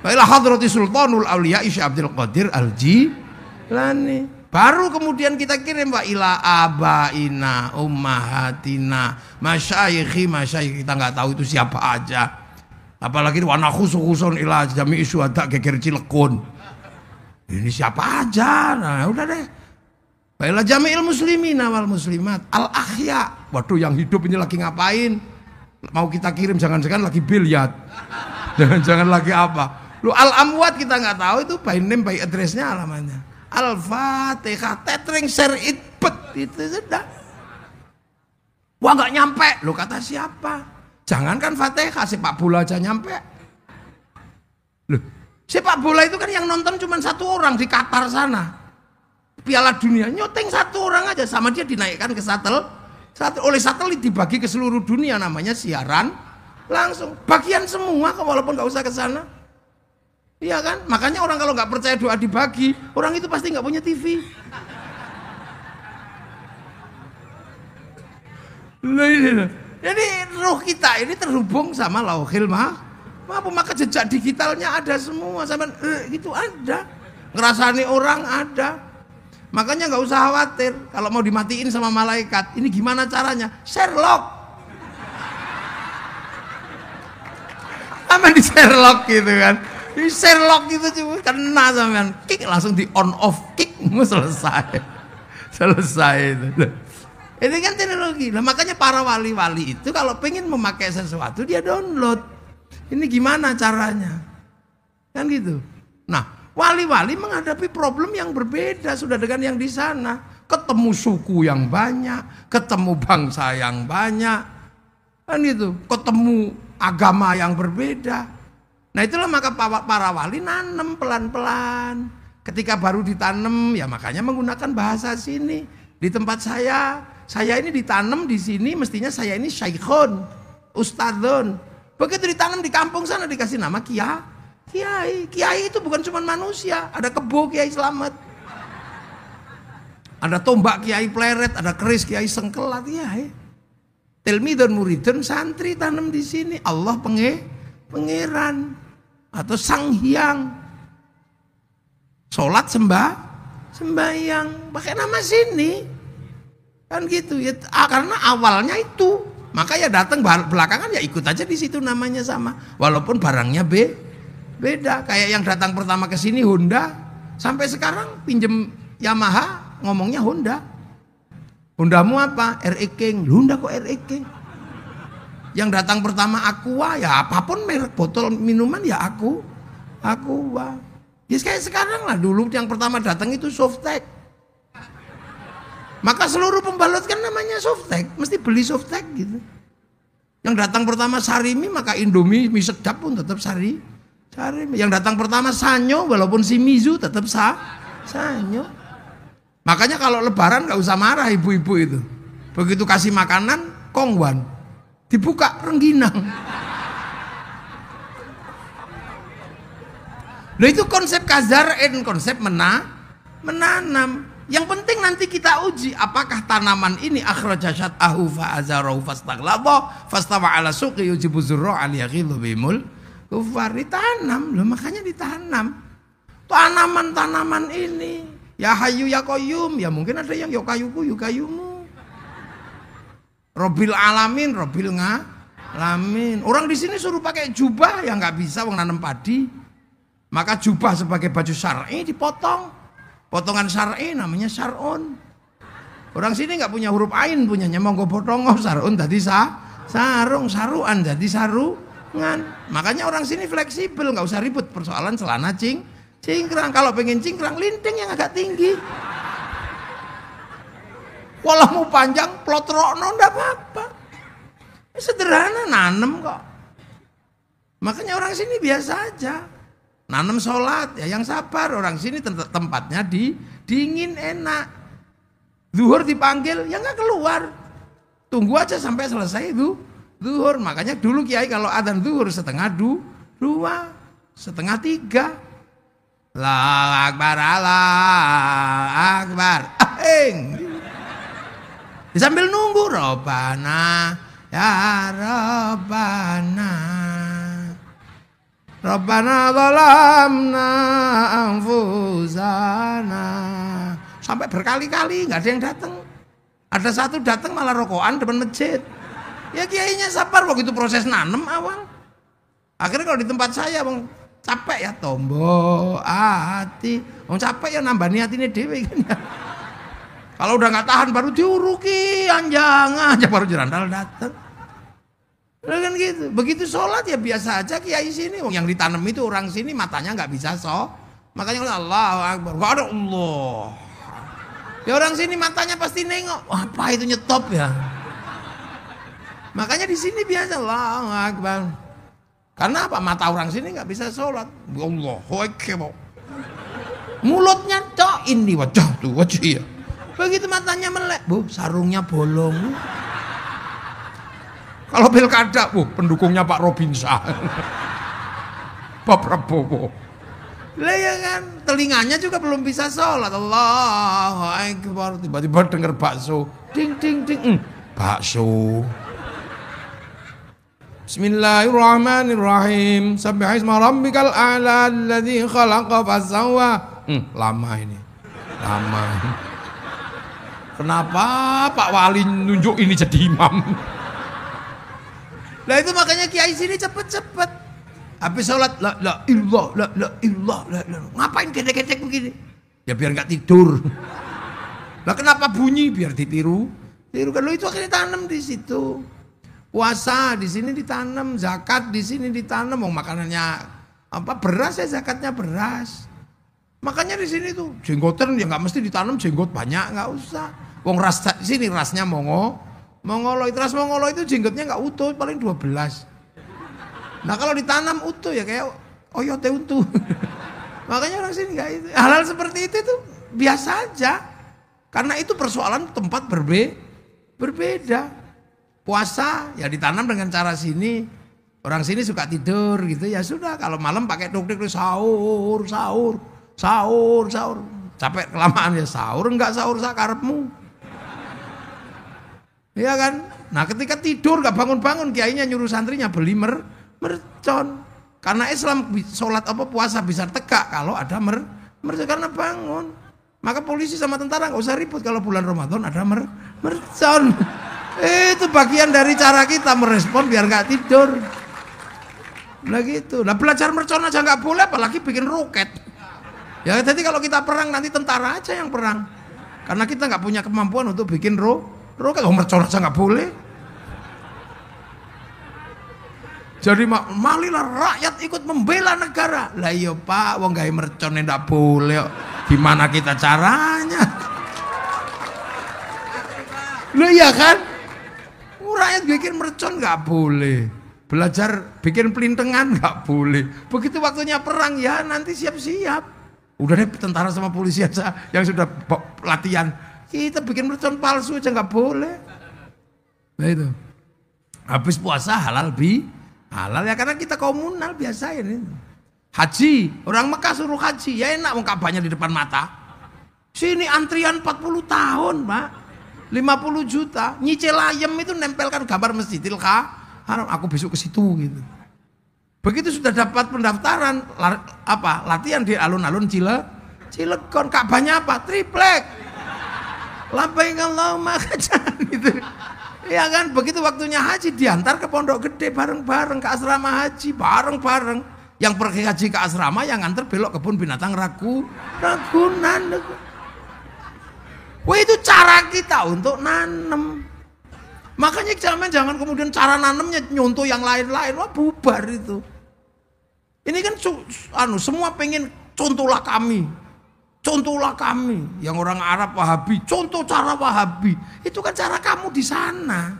Wa ila hadrati sultanul auliya Syekh Abdul Qadir Al-Jilani. Baru kemudian kita kirim wa ila abaina ummahatina masyayikhi kita nggak tahu itu siapa aja. Apalagi wa nakhususun ila jami'i syuhada geger Cilegon. Ini siapa aja? Nah, udah deh. Wa ila jami'il muslimina wal muslimat al ahya. Waduh, yang hidup ini lagi ngapain? Mau kita kirim jangan-jangan lagi bilyat. Jangan-jangan lagi apa? Lu al amwat kita nggak tahu itu by name by address-nya alamannya. Al-Fatihah tetring share it bet itu sudah. Wah nggak nyampe, lo kata siapa? Jangankan Fatihah, sepak bola aja nyampe. Loh, sepak bola itu kan yang nonton cuma satu orang di Qatar sana. Piala Dunia nyoteng satu orang aja, sama dia dinaikkan ke oleh satelit dibagi ke seluruh dunia, namanya siaran langsung. Bagian semua walaupun nggak usah ke sana. Iya kan? Makanya orang kalau nggak percaya doa dibagi, orang itu pasti nggak punya TV. Jadi roh kita ini terhubung sama Lauhil Mahfuz, maka jejak digitalnya ada semua, sama itu ada. Ngerasani orang ada. Makanya nggak usah khawatir kalau mau dimatiin sama malaikat. Ini gimana caranya? Sherlock. Aman di Sherlock gitu kan. Di Sherlock itu cuma kena sampean, kick langsung di on off, kick selesai itu. Ini kan teknologi. Nah, makanya para wali-wali itu kalau pengen memakai sesuatu dia download. Ini gimana caranya? Kan gitu. Nah, wali-wali menghadapi problem yang berbeda sudah dengan yang di sana. Ketemu suku yang banyak, ketemu bangsa yang banyak, kan gitu. Ketemu agama yang berbeda. Nah itulah maka para wali nanam pelan-pelan. Ketika baru ditanam, ya makanya menggunakan bahasa sini. Di tempat saya ini ditanam di sini, mestinya saya ini syaikhun, ustadzun. Begitu ditanam di kampung sana dikasih nama kiai. Kiai itu bukan cuma manusia, ada kebo Kiai Slamet, ada tombak Kiai Pleret, ada keris Kiai Sengkelat, kiai. Tilmidun muridun santri tanam di sini. Allah pangeran atau Sang Hyang. Sholat sembahyang pakai nama sini kan gitu ya, karena awalnya itu Maka ya datang belakangan ya ikut aja di situ namanya sama. Walaupun barangnya beda. Kayak yang datang pertama ke sini Honda, sampai sekarang pinjem Yamaha ngomongnya Honda. Hondamu apa? RE King. Honda kok RE King? Yang datang pertama Aqua, ya apapun merek botol minuman ya Aqua. Ya kayak sekarang lah, dulu yang pertama datang itu Softtek. Maka seluruh pembalut kan namanya Softtek, mesti beli Softtek gitu. Yang datang pertama Sarimi, maka Indomie mie sedap pun tetap Sarimi. Yang datang pertama Sanyo, walaupun Shimizu tetap Sanyo. Makanya kalau lebaran gak usah marah ibu-ibu itu. Begitu kasih makanan, kongwan. Dibuka rengginang. Loh itu konsep kazar'in, konsep menanam. Yang penting nanti kita uji apakah tanaman ini akhraja syat'ahu fa'azarahu fastaghlaba fastawa ala suqi yujibu zurra'a liyaghidhu bimul kufar. Ditanam, loh makanya ditanam. Tanaman-tanaman ini ya hayyu ya qayyum, ya mungkin ada yang ya kayuku ya kayumu. Robil alamin, robil ngalamin. Orang di sini suruh pakai jubah ya nggak bisa, wong nanam padi. Maka jubah sebagai baju syar'i dipotong. Potongan syar'i namanya syar'un. Orang sini nggak punya huruf ain, punyanya monggo potong syar'un tadi sarung, saruan jadi sarungan. Makanya orang sini fleksibel, nggak usah ribut persoalan celana cingkrang. Kalau pengen cingkrang linting yang agak tinggi. Kalau mau panjang plotrokno ndak apa-apa. Sederhana, nanem kok. Makanya orang sini biasa aja. Nanam sholat, ya yang sabar. Orang sini tempatnya dingin, enak. Zuhur dipanggil, ya nggak keluar. Tunggu aja sampai selesai itu zuhur. Makanya dulu kiai kalau adzan zuhur setengah dua, setengah tiga. Allahu Akbar, Allahu Akbar. Sambil nunggu Robbana, ya Robbana. Rabbana zalamna anfusana. Sampai berkali-kali nggak ada yang datang. Ada satu datang malah rokokan depan masjid. Ya kiainya sabar waktu itu proses nanem awal. Akhirnya kalau di tempat saya bang capek ya tombo hati. Bang capek ya nambah niatinnya dewe kan ya. Kalau udah nggak tahan baru diuruki anjang aja baru jerandal datang. Kan gitu. Begitu sholat ya biasa aja kiai sini. Yang ditanam itu orang sini matanya nggak bisa Makanya Allahu Akbar. Gak ada Allah. Ya orang sini matanya pasti nengok. Wah, apa itu nyetop ya? Makanya di sini biasa Allahu Akbar. Karena apa? Mata orang sini nggak bisa sholat. Allahu Akbar. Mulutnya cok ini wajah tuh wajah ya. Begitu matanya melek, bu sarungnya bolong. Kalau pilkada, pendukungnya Pak Robinson, Pak Prabowo. Lah ya kan, telinganya juga belum bisa sholat. Allahu Akbar, tiba-tiba dengar bakso, ding ding ding, bakso. Bismillahirrahmanirrahim. Subhanallah rabbikal a'la alladzi khalaqa fasawwa. Lama ini, lama. Kenapa Pak Wali nunjuk ini jadi imam? Nah itu makanya kiai sini cepet-cepet. Habis sholat, la ilallah. Ngapain gedek-gedek begini? Ya biar nggak tidur. Lah kenapa bunyi? Biar ditiru. Kan lo itu akhirnya tanam di situ. Puasa di sini ditanam, zakat di sini ditanam. Mau makanannya apa beras ya zakatnya beras. Makanya di sini tuh jenggotan ya nggak mesti ditanam jenggot banyak, nggak usah. Wong ras sini rasnya Mongolo itu ras Mongolo itu jenggotnya nggak utuh paling 12. Nah kalau ditanam utuh ya kayak oyote utuh. Makanya orang sini nggak itu. Hal-hal seperti itu tuh biasa aja. Karena itu persoalan tempat berbeda. Puasa ya ditanam dengan cara sini. Orang sini suka tidur gitu ya sudah. Kalau malam pakai tuk-tuk sahur. Capek kelamaan ya sahur enggak sahur sakarepmu. Iya kan? Nah ketika tidur gak bangun-bangun kiainya nyuruh santrinya beli mercon. Karena Islam sholat apa puasa bisa tegak kalau ada mercon karena bangun. Maka polisi sama tentara gak usah ribut kalau bulan Ramadan ada mercon. Itu bagian dari cara kita merespon biar nggak tidur. Nah gitu. Nah belajar mercon aja nggak boleh, apalagi bikin roket. Ya jadi kalau kita perang nanti tentara aja yang perang. Karena kita nggak punya kemampuan untuk bikin roket. Mercon aja nggak boleh. Jadi malilah rakyat ikut membela negara. Lah iya Pak, wong gawe mercon ndak boleh. Gimana kita caranya? Lah iya kan? Rakyat bikin mercon nggak boleh. Belajar bikin pelintengan nggak boleh. Begitu waktunya perang ya nanti siap-siap. Udah deh tentara sama polisi aja yang sudah latihan. Kita bikin mercon palsu aja nggak boleh. Nah itu. Habis puasa halal halal ya karena kita komunal biasa ini. Haji, orang Mekah suruh haji, ya enak wong Ka'bahnya di depan mata. Sini antrian 40 tahun, Pak. 50 juta. Nyicil ayam itu nempelkan gambar Masjidil Haram, aku besok ke situ gitu. Begitu sudah dapat pendaftaran latihan di alun-alun Cilegon, Ka'bahnya apa? Triplek. Labbaik Allahumma kacan gitu. Ya kan, begitu waktunya haji diantar ke Pondok Gede bareng-bareng, ke asrama haji bareng-bareng. Yang pergi haji ke asrama yang nganter belok kebun binatang Ragunan. Wah itu cara kita untuk nanem. Makanya jangan kemudian cara nanemnya nyontoh yang lain-lain, wah bubar itu. Ini kan semua pengen contohlah kami. Contohlah kami, yang orang Arab Wahabi, contoh cara Wahabi. Itu kan cara kamu di sana.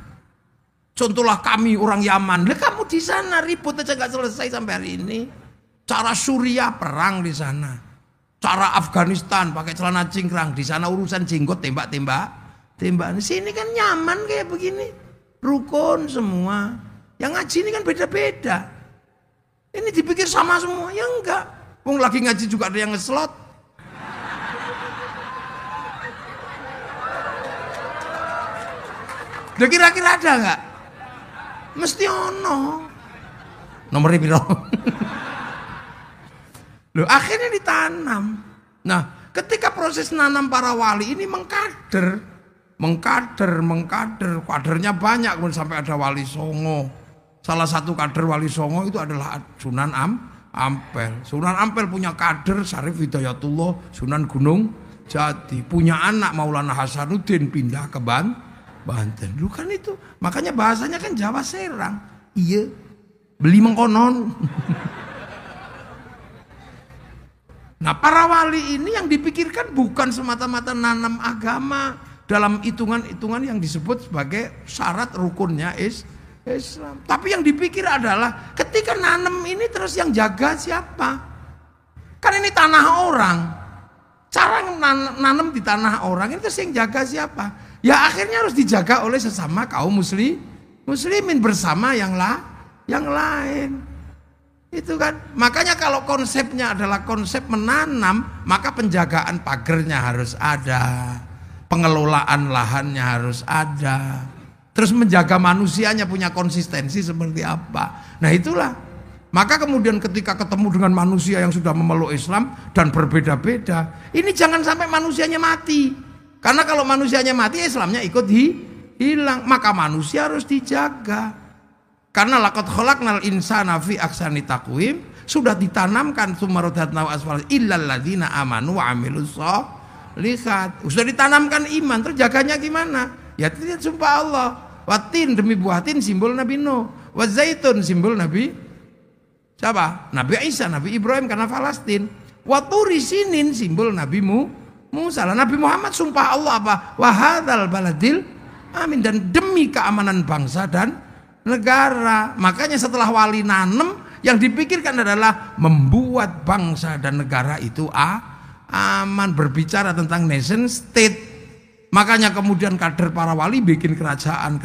Contohlah kami orang Yaman, lah kamu di sana ribut aja nggak selesai sampai hari ini. Cara Suriah perang di sana. Cara Afghanistan pakai celana cingkrang, di sana urusan jenggot tembak. Sini kan nyaman kayak begini, rukun semua. Yang ngaji ini kan beda-beda. Ini dipikir sama semua, ya enggak. Wong lagi ngaji juga ada yang ngeslot. Udah kira-kira ada enggak? Mesti ono. Nomornya piro? Loh, akhirnya ditanam. Nah, ketika proses nanam para wali ini mengkader. Kadernya banyak, kemudian sampai ada Wali Songo. Salah satu kader Wali Songo itu adalah Sunan Ampel. Sunan Ampel punya kader Syarif Hidayatullah Sunan Gunung Jati. Punya anak Maulana Hasanuddin pindah ke Banten. Lu kan itu, makanya bahasanya kan Jawa Serang. Iya, beli mengkonon. Nah para wali ini yang dipikirkan bukan semata-mata nanam agama dalam hitungan-hitungan yang disebut sebagai syarat rukunnya Islam. Tapi yang dipikir adalah ketika nanam ini terus yang jaga siapa? Kan ini tanah orang. Cara nanam di tanah orang ini terus yang jaga siapa? Ya akhirnya harus dijaga oleh sesama kaum muslimin bersama yang lain. Itu kan. Makanya kalau konsepnya adalah konsep menanam, maka penjagaan pagernya harus ada. Pengelolaan lahannya harus ada. Terus menjaga manusianya punya konsistensi seperti apa. Nah itulah. Maka kemudian ketika ketemu dengan manusia yang sudah memeluk Islam dan berbeda-beda, ini jangan sampai manusianya mati. Karena kalau manusianya mati, Islamnya ikut hilang. Maka manusia harus dijaga. Karena laqad khalaqnal insana fi ahsani taqwim, sudah ditanamkan sumarodatna asfal illal ladzina amanu wa amilus lihat, sudah ditanamkan iman, terus jaganya gimana? Ya tidak sumpah Allah. Watin demi buah tin simbol Nabi Nuh, wazaitun simbol Nabi siapa? Nabi Isa, Nabi Ibrahim karena Palestina. Waturi sinin simbol Nabi Musa. Nabi Muhammad sumpah Allah apa? Wahadal baladil amin, dan demi keamanan bangsa dan negara. Makanya setelah wali nanem, yang dipikirkan adalah membuat bangsa dan negara itu aman, berbicara tentang nation state. Makanya kemudian kader para wali bikin kerajaan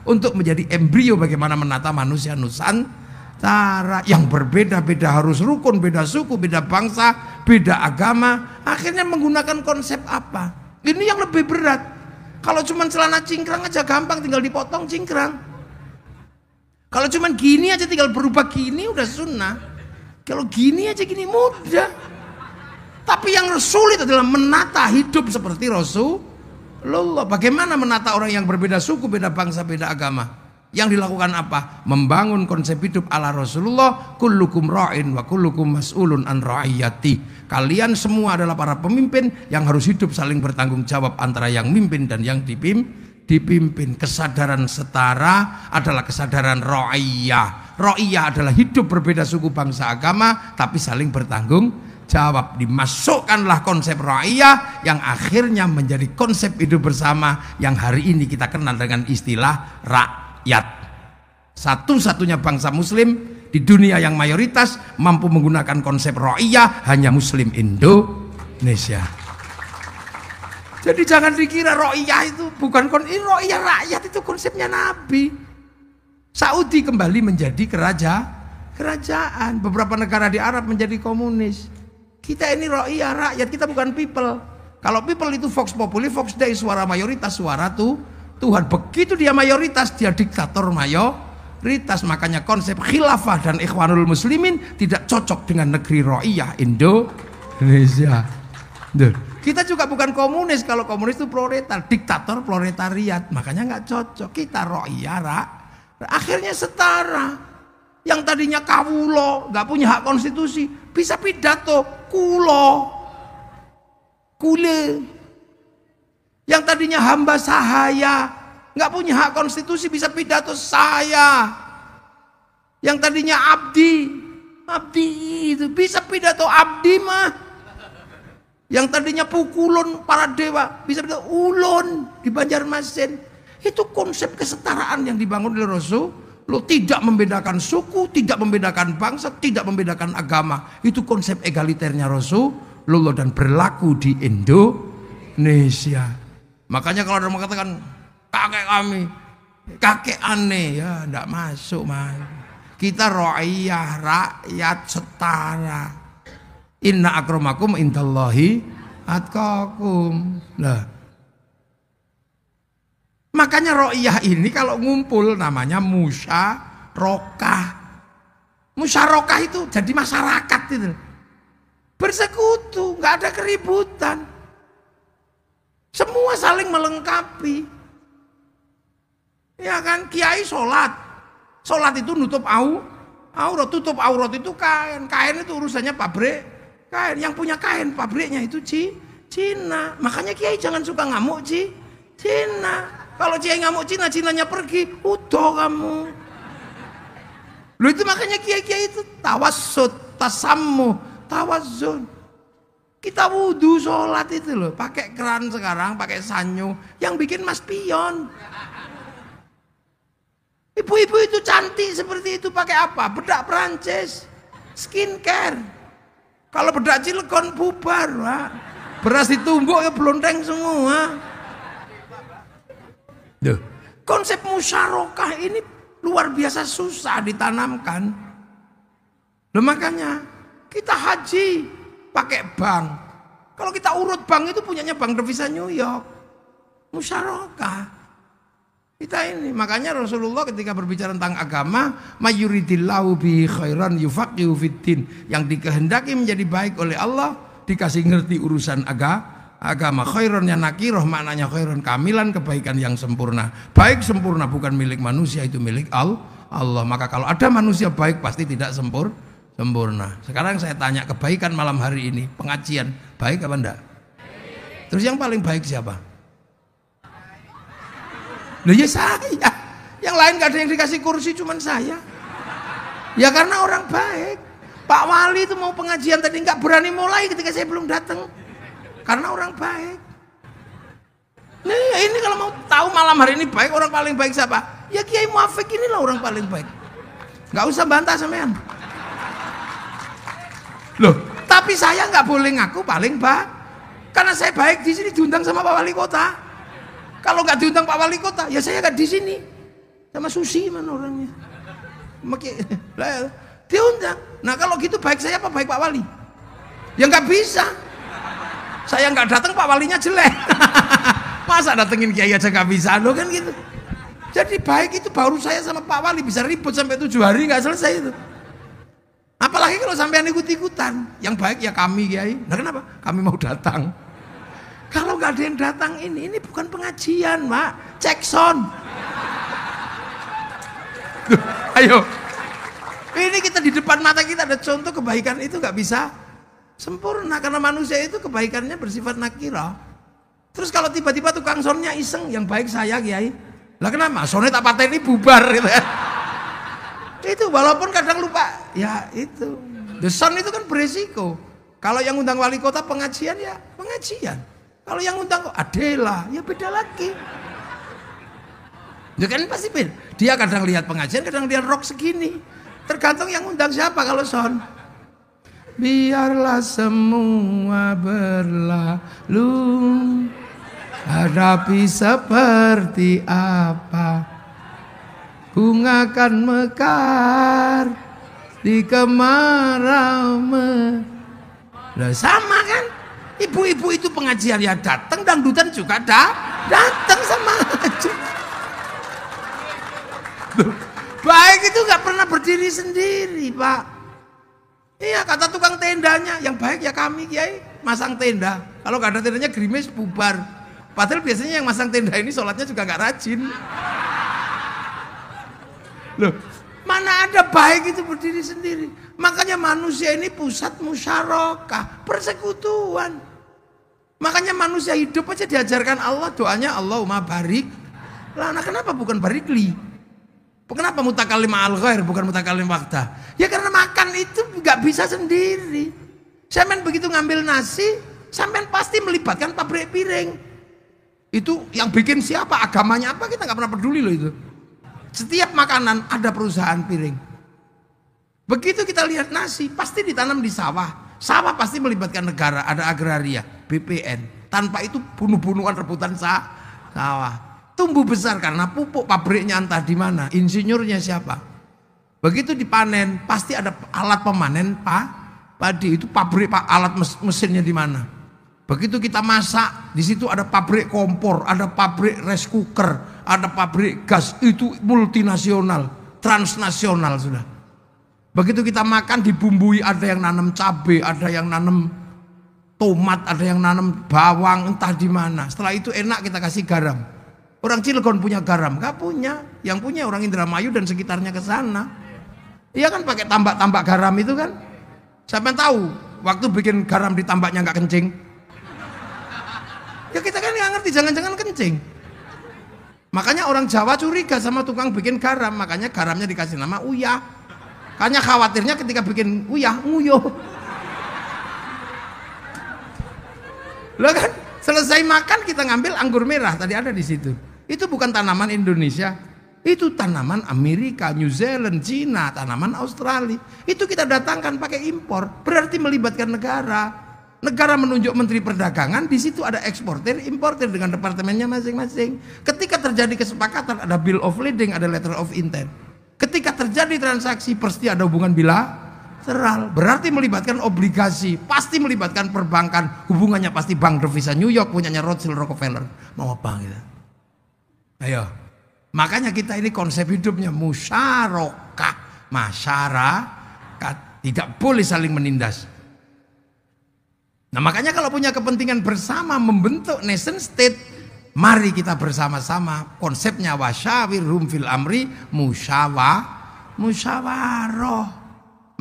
untuk menjadi embrio bagaimana menata manusia Nusantara yang berbeda-beda, harus rukun, beda suku, beda bangsa, beda agama. Akhirnya menggunakan konsep apa? Ini yang lebih berat. Kalau cuma celana cingkrang aja gampang, tinggal dipotong cingkrang. Kalau cuma gini aja tinggal berubah gini udah sunnah. Kalau gini aja gini mudah. Tapi yang sulit adalah menata hidup seperti Rasulullah. Bagaimana menata orang yang berbeda suku, beda bangsa, beda agama? Yang dilakukan apa? Membangun konsep hidup ala Rasulullah. Kullukum ra'in wa kullukum mas'ulun an ra'iyati. Kalian semua adalah para pemimpin yang harus hidup saling bertanggung jawab antara yang mimpin dan yang dipimpin. Kesadaran setara adalah kesadaran ra'iyah. Ra'iyah adalah hidup berbeda suku, bangsa, agama, tapi saling bertanggung jawab. Dimasukkanlah konsep ra'iyah yang akhirnya menjadi konsep hidup bersama yang hari ini kita kenal dengan istilah rakyat. Satu-satunya bangsa muslim di dunia yang mayoritas mampu menggunakan konsep ra'iyah hanya muslim Indonesia. Jadi jangan dikira ra'iyah itu bukan ra'iyah, rakyat itu konsepnya Nabi. Saudi kembali menjadi kerajaan. Beberapa negara di Arab menjadi komunis. Kita ini ra'iyah, rakyat, kita bukan people. Kalau people itu vox populi, vox dei, suara mayoritas, suara Tuhan. Begitu dia mayoritas, dia diktator mayoritas. Makanya konsep khilafah dan ikhwanul muslimin tidak cocok dengan negeri ra'iyah Indonesia. Kita juga bukan komunis. Kalau komunis itu proletar, diktator proletariat. Makanya nggak cocok. Kita ra'iyah, akhirnya setara. Yang tadinya kawulo, nggak punya hak konstitusi, bisa pidato kule. Yang tadinya hamba sahaya, nggak punya hak konstitusi, bisa pidato saya. Yang tadinya abdi itu bisa pidato abdi mah. Yang tadinya pukulun para dewa, bisa pidato ulun di Banjarmasin. Itu konsep kesetaraan yang dibangun oleh Rasul. Lo tidak membedakan suku, tidak membedakan bangsa, tidak membedakan agama. Itu konsep egaliternya Rasulullah dan berlaku di Indonesia. Makanya kalau ada orang mengatakan kakek kami, kakek aneh, ya enggak masuk mas. Kita ra'iyah, rakyat setara. Inna akramakum indallahi atqakum. Nah, makanya ra'iyah ini kalau ngumpul namanya musyarakah. Musyarakah itu jadi masyarakat itu. Bersekutu, nggak ada keributan. Semua saling melengkapi. Ya kan, kiai sholat. Sholat itu nutup aurat, tutup aurat itu kain. Kain itu urusannya pabrik kain. Yang punya kain pabriknya itu Cina. Makanya kiai jangan suka ngamuk Cina. Kalau kiai ngamuk Cina, Cinanya pergi, udah kamu. Loh itu makanya kiai-kiai itu tawassut, tasammuh, tawazzun. Kita wudhu sholat itu loh, pakai keran sekarang, pakai sanyo, yang bikin mas pion. Ibu-ibu itu cantik seperti itu pakai apa? Bedak Perancis, skincare. Kalau bedak Cilegon bubar, Pak. Beras ditumbuk ya blonteng semua. Duh. Konsep musyarakah ini luar biasa susah ditanamkan. Loh makanya kita haji pakai bank. Kalau kita urut bank itu punyanya Bank Devisa New York. Musyarakah. Kita ini, makanya Rasulullah ketika berbicara tentang agama, mayuridillahu bihi khairan yufaqihu fiddin. Yang dikehendaki menjadi baik oleh Allah, dikasih ngerti urusan agama. Khaironnya nakirah, maknanya khairon kamilan, kebaikan yang sempurna. Baik sempurna bukan milik manusia, itu milik Allah. Maka kalau ada manusia baik pasti tidak sempurna. Sekarang saya tanya, kebaikan malam hari ini pengajian baik apa enggak? Terus yang paling baik siapa? Loh ya saya. Yang lain gak ada yang dikasih kursi, cuman saya. Ya karena orang baik. Pak Wali itu mau pengajian tadi nggak berani mulai ketika saya belum datang. Karena orang baik. Nah, ini kalau mau tahu malam hari ini baik, orang paling baik siapa? Ya Kiai Muafik inilah orang paling baik. Nggak usah bantah sampean. Loh, tapi saya nggak boleh ngaku paling baik. Karena saya baik di sini diundang sama Pak Wali Kota. Kalau nggak diundang Pak Wali Kota, ya saya nggak di sini. Sama Susi mana orangnya? Diundang. Nah kalau gitu baik saya apa baik Pak Wali? Ya nggak bisa. Saya nggak datang Pak Walinya jelek. Masa datengin Kiai aja nggak bisa, loh kan gitu. Jadi baik itu baru saya sama Pak Wali bisa ribut sampai 7 hari nggak selesai itu. Apalagi kalau sampean ikut-ikutan. Yang baik ya kami Kiai. Nah kenapa? Kami mau datang. Kalau nggak ada yang datang ini bukan pengajian, Mak. Cek sound. Ayo. Ini kita di depan mata kita ada contoh kebaikan itu nggak bisa sempurna karena manusia itu kebaikannya bersifat nakira. Terus kalau tiba-tiba tukang soundnya iseng, yang baik saya Kiai. Lah kenapa? Soundnya tak pateni bubar gitu ya. Itu walaupun kadang lupa. Ya itu. The sound itu kan beresiko. Kalau yang undang wali kota pengajian ya pengajian. Kalau yang undang Adela ya beda lagi. Ya kan pasti beda. Dia kadang lihat pengajian, kadang lihat rock segini. Tergantung yang undang siapa kalau sound. Biarlah semua berlalu, hadapi seperti apa, bunga kan mekar di kemarau. Lah sama kan? Ibu-ibu itu pengajian ya datang, dangdutan juga datang sama aja. Baik itu nggak pernah berdiri sendiri, Pak. Iya, kata tukang tendanya, yang baik ya kami Kiai masang tenda. Kalau nggak ada tendanya gerimis bubar. Padahal biasanya yang masang tenda ini sholatnya juga nggak rajin. Loh, mana ada baik itu berdiri sendiri. Makanya manusia ini pusat musyarakah, persekutuan. Makanya manusia hidup aja diajarkan Allah doanya Allahumma barik. Lah, nah kenapa bukan barikli? Kenapa mutakalim al ghair bukan mutakalim waqta? Ya karena makan itu nggak bisa sendiri. Sampean begitu ngambil nasi, sampean pasti melibatkan pabrik piring. Itu yang bikin siapa, agamanya apa, kita nggak pernah peduli loh itu. Setiap makanan ada perusahaan piring. Begitu kita lihat nasi, pasti ditanam di sawah. Sawah pasti melibatkan negara, ada agraria, BPN. Tanpa itu bunuh-bunuhan rebutan sawah. Tumbuh besar karena pupuk, pabriknya entah di mana, insinyurnya siapa. Begitu dipanen, pasti ada alat pemanen padi. Itu pabrik alat mesinnya di mana. Begitu kita masak, di situ ada pabrik kompor, ada pabrik rice cooker, ada pabrik gas. Itu multinasional, transnasional sudah. Begitu kita makan dibumbui, ada yang nanam cabai, ada yang nanam tomat, ada yang nanam bawang entah di mana. Setelah itu enak kita kasih garam. Orang Cilegon punya garam, nggak punya. Yang punya orang Indramayu dan sekitarnya ke sana. Iya kan pakai tambak-tambak garam itu kan. Siapa yang tahu waktu bikin garam di tambaknya nggak kencing? Ya kita kan nggak ngerti, jangan-jangan kencing. Makanya orang Jawa curiga sama tukang bikin garam, makanya garamnya dikasih nama uyah. Kayaknya khawatirnya ketika bikin uyah, nguyuh. Loh kan, selesai makan kita ngambil anggur merah, tadi ada di situ. Itu bukan tanaman Indonesia, itu tanaman Amerika, New Zealand, Cina, tanaman Australia. Itu kita datangkan pakai impor, berarti melibatkan negara. Negara menunjuk menteri perdagangan, di situ ada eksportir, importir dengan departemennya masing-masing. Ketika terjadi kesepakatan, ada bill of lading, ada letter of intent. Ketika terjadi transaksi, pasti ada hubungan bilateral, berarti melibatkan obligasi, pasti melibatkan perbankan, hubungannya pasti bank devisa New York punyanya Rothschild Rockefeller. Mau apa kita? Ayo, makanya kita ini konsep hidupnya musyarakah, masyarakat, tidak boleh saling menindas. Nah makanya kalau punya kepentingan bersama membentuk nation state, mari kita bersama-sama, konsepnya wasyawirhum fil amri, musyawarah.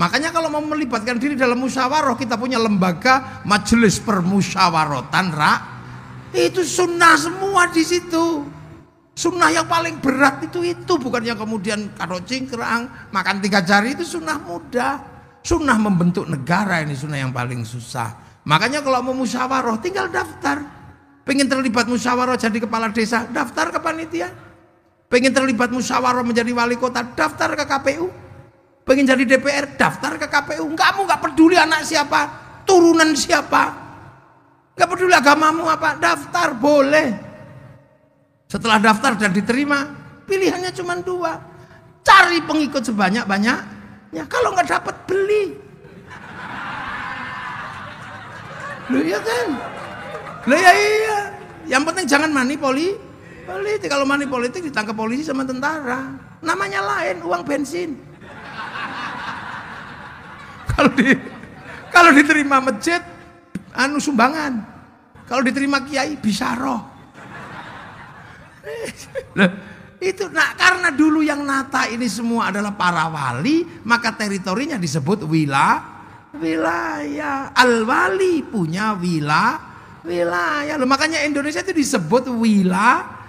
Makanya kalau mau melibatkan diri dalam musyawarah, kita punya lembaga majelis permusyawaratan itu sunnah semua di situ. Sunnah yang paling berat itu bukan yang kemudian karo cingkrang, makan 3 jari, itu sunnah mudah. Sunnah membentuk negara ini sunnah yang paling susah. Makanya kalau mau musyawarah tinggal daftar. Pengen terlibat musyawarah jadi kepala desa, daftar ke panitia. Pengen terlibat musyawarah menjadi wali kota, daftar ke KPU. Pengen jadi DPR, daftar ke KPU. Kamu nggak peduli anak siapa, turunan siapa, nggak peduli agamamu apa, daftar boleh. Setelah daftar dan diterima, pilihannya cuma 2. Cari pengikut sebanyak-banyaknya. Kalau nggak dapat, beli. Loh ya kan? Loh ya iya. Yang penting jangan politik. Kalau money politik ditangkap polisi sama tentara. Namanya lain, uang bensin. Kalau diterima masjid, sumbangan. Kalau diterima kiai bisyarah. Itu karena dulu yang nata ini semua adalah para wali, maka teritorinya disebut wilayah. Al-wali punya wilayah. Loh, makanya Indonesia itu disebut wilayah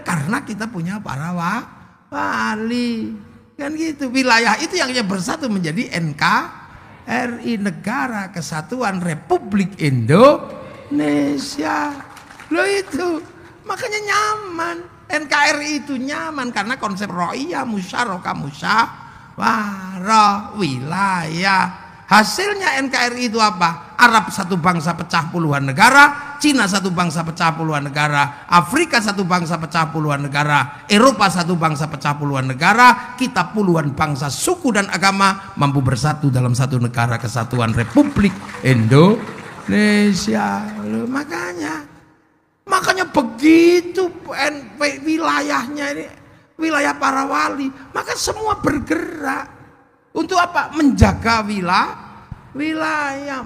karena kita punya para wali. Kan gitu. Wilayah itu yang bersatu menjadi NKRI, Negara Kesatuan Republik Indonesia. Loh itu. Makanya nyaman. NKRI itu nyaman karena konsep ro'iyah, musyarakah, musyawarah, wilayah. Hasilnya NKRI itu apa? Arab satu bangsa pecah puluhan negara, Cina satu bangsa pecah puluhan negara, Afrika satu bangsa pecah puluhan negara, Eropa satu bangsa pecah puluhan negara, kita puluhan bangsa, suku dan agama mampu bersatu dalam satu negara kesatuan Republik Indonesia. Loh, makanya begitu wilayahnya ini wilayah para wali, maka semua bergerak untuk apa? Menjaga wilayah.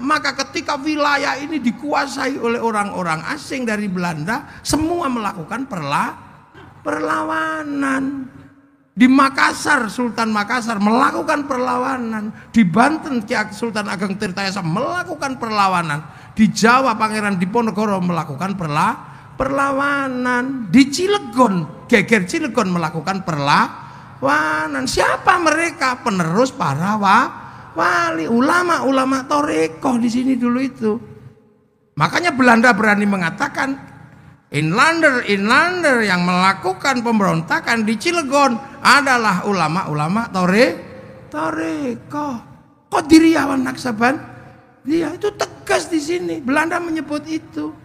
Maka ketika wilayah ini dikuasai oleh orang-orang asing dari Belanda, semua melakukan perlawanan. Di Makassar, Sultan Makassar melakukan perlawanan. Di Banten, Sultan Ageng Tirtayasa melakukan perlawanan. Di Jawa, Pangeran Diponegoro melakukan perlawanan. Di Cilegon, Geger Cilegon melakukan perlawanan. Siapa mereka? Penerus para wali, ulama Toreko di sini dulu itu. Makanya Belanda berani mengatakan Inlander yang melakukan pemberontakan di Cilegon adalah ulama Toreko. Qadiriyah Naksaban. Dia itu tegas di sini. Belanda menyebut itu.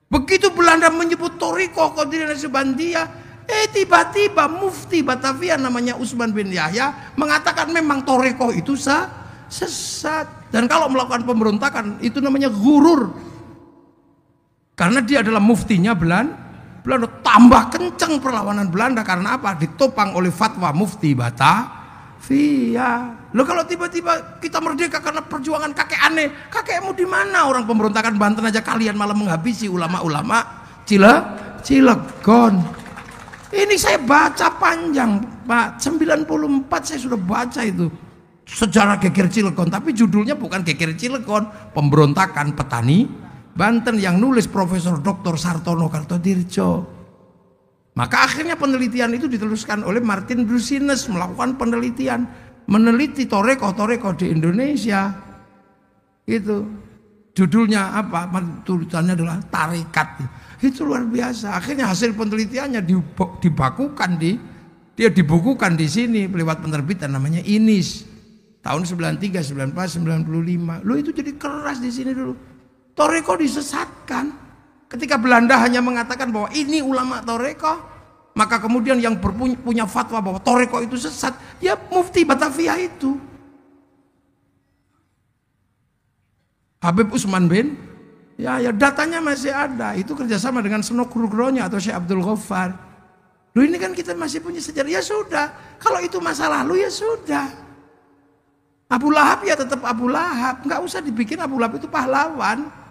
Begitu Belanda menyebut Toriko Qadiriyah Naksabandia, tiba-tiba mufti Batavia namanya Usman bin Yahya mengatakan memang Toriko itu sesat. Dan kalau melakukan pemberontakan itu namanya gurur. Karena dia adalah muftinya Belanda. Tambah kencang perlawanan Belanda karena apa? Ditopang oleh fatwa mufti Batavia. Loh, kalau tiba-tiba kita merdeka karena perjuangan kakek aneh, kakekmu di mana? Orang pemberontakan Banten aja kalian malah menghabisi ulama-ulama Cilegon. Ini saya baca panjang, Pak. 94 saya sudah baca itu sejarah Geger Cilegon, tapi judulnya bukan Geger Cilegon, pemberontakan petani Banten, yang nulis Profesor Dr. Sartono Kartodirjo. Maka akhirnya penelitian itu diteruskan oleh Martin Brusines, melakukan penelitian, meneliti Toreko di Indonesia. Itu judulnya apa? Tulisannya adalah Tarekat. Itu luar biasa. Akhirnya hasil penelitiannya dibukukan di sini lewat penerbitan namanya Inis tahun 93, 94, 95. Loh, itu jadi keras di sini dulu. Toreko disesatkan. Ketika Belanda hanya mengatakan bahwa ini ulama Toreko, maka kemudian yang punya fatwa bahwa Toreko itu sesat, ya mufti Batavia itu. Habib Usman bin, ya datanya masih ada. Itu kerjasama dengan Senok Rugronya atau Syekh Abdul Ghaffar. Loh, ini kan kita masih punya sejarah. Ya sudah, kalau itu masa lalu ya sudah. Abu Lahab ya tetap Abu Lahab. Nggak usah dibikin Abu Lahab itu pahlawan.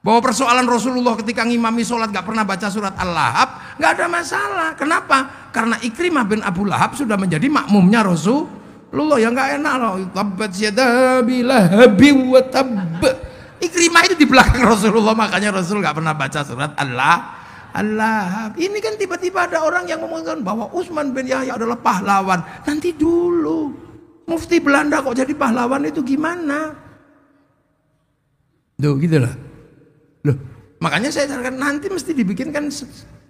Bahwa persoalan Rasulullah ketika ngimami sholat gak pernah baca surat Al-Lahab, gak ada masalah. Kenapa? Karena Ikrimah bin Abu Lahab sudah menjadi makmumnya Rasulullah. Yang gak enak loh. Tabbat yada bilahabi wa tabb. Ikrimah itu di belakang Rasulullah, makanya Rasul gak pernah baca surat Al-Lahab. Ini kan tiba-tiba ada orang yang mengatakan bahwa Utsman bin Yahya adalah pahlawan. Nanti dulu, mufti Belanda kok jadi pahlawan itu gimana? Duh, gitu lah. Loh, makanya saya sarankan nanti mesti dibikinkan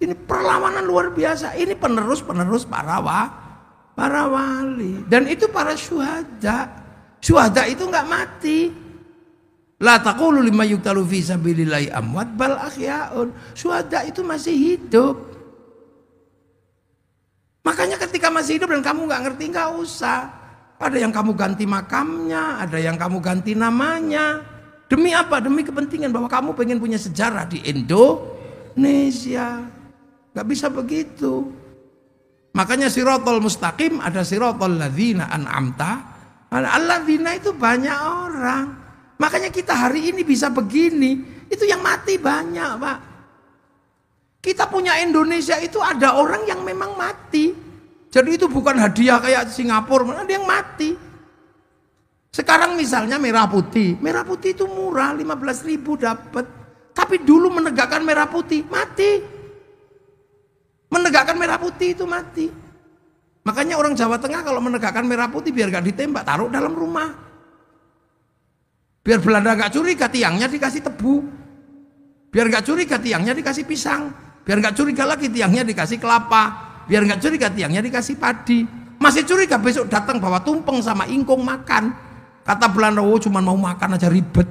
ini perlawanan luar biasa. Ini penerus para wali. Dan itu para syuhada. Syuhada itu nggak mati. La taqulu lima yuqtalu fi sabilillahi amwat bal ahyaun. Syuhada itu masih hidup. Makanya ketika masih hidup dan kamu nggak ngerti, nggak usah. Ada yang kamu ganti makamnya, ada yang kamu ganti namanya. Demi apa? Demi kepentingan bahwa kamu pengen punya sejarah di Indonesia. Gak bisa begitu. Makanya siratal mustaqim ada siratal ladzina an'amta. Alladzina itu banyak orang. Makanya kita hari ini bisa begini. Itu yang mati banyak, Pak. Kita punya Indonesia itu ada orang yang memang mati. Jadi itu bukan hadiah kayak Singapura, ada yang mati. Sekarang misalnya merah putih itu murah, 15.000 dapat. Tapi dulu menegakkan merah putih mati. Menegakkan merah putih itu mati. Makanya orang Jawa Tengah kalau menegakkan merah putih biar gak ditembak, taruh dalam rumah. Biar Belanda gak curiga, tiangnya dikasih tebu. Biar gak curiga, tiangnya dikasih pisang. Biar gak curiga lagi, tiangnya dikasih kelapa. Biar gak curiga, tiangnya dikasih padi. Masih curiga, besok datang bawa tumpeng sama ingkung makan. Kata Belanda, oh cuma mau makan aja ribet.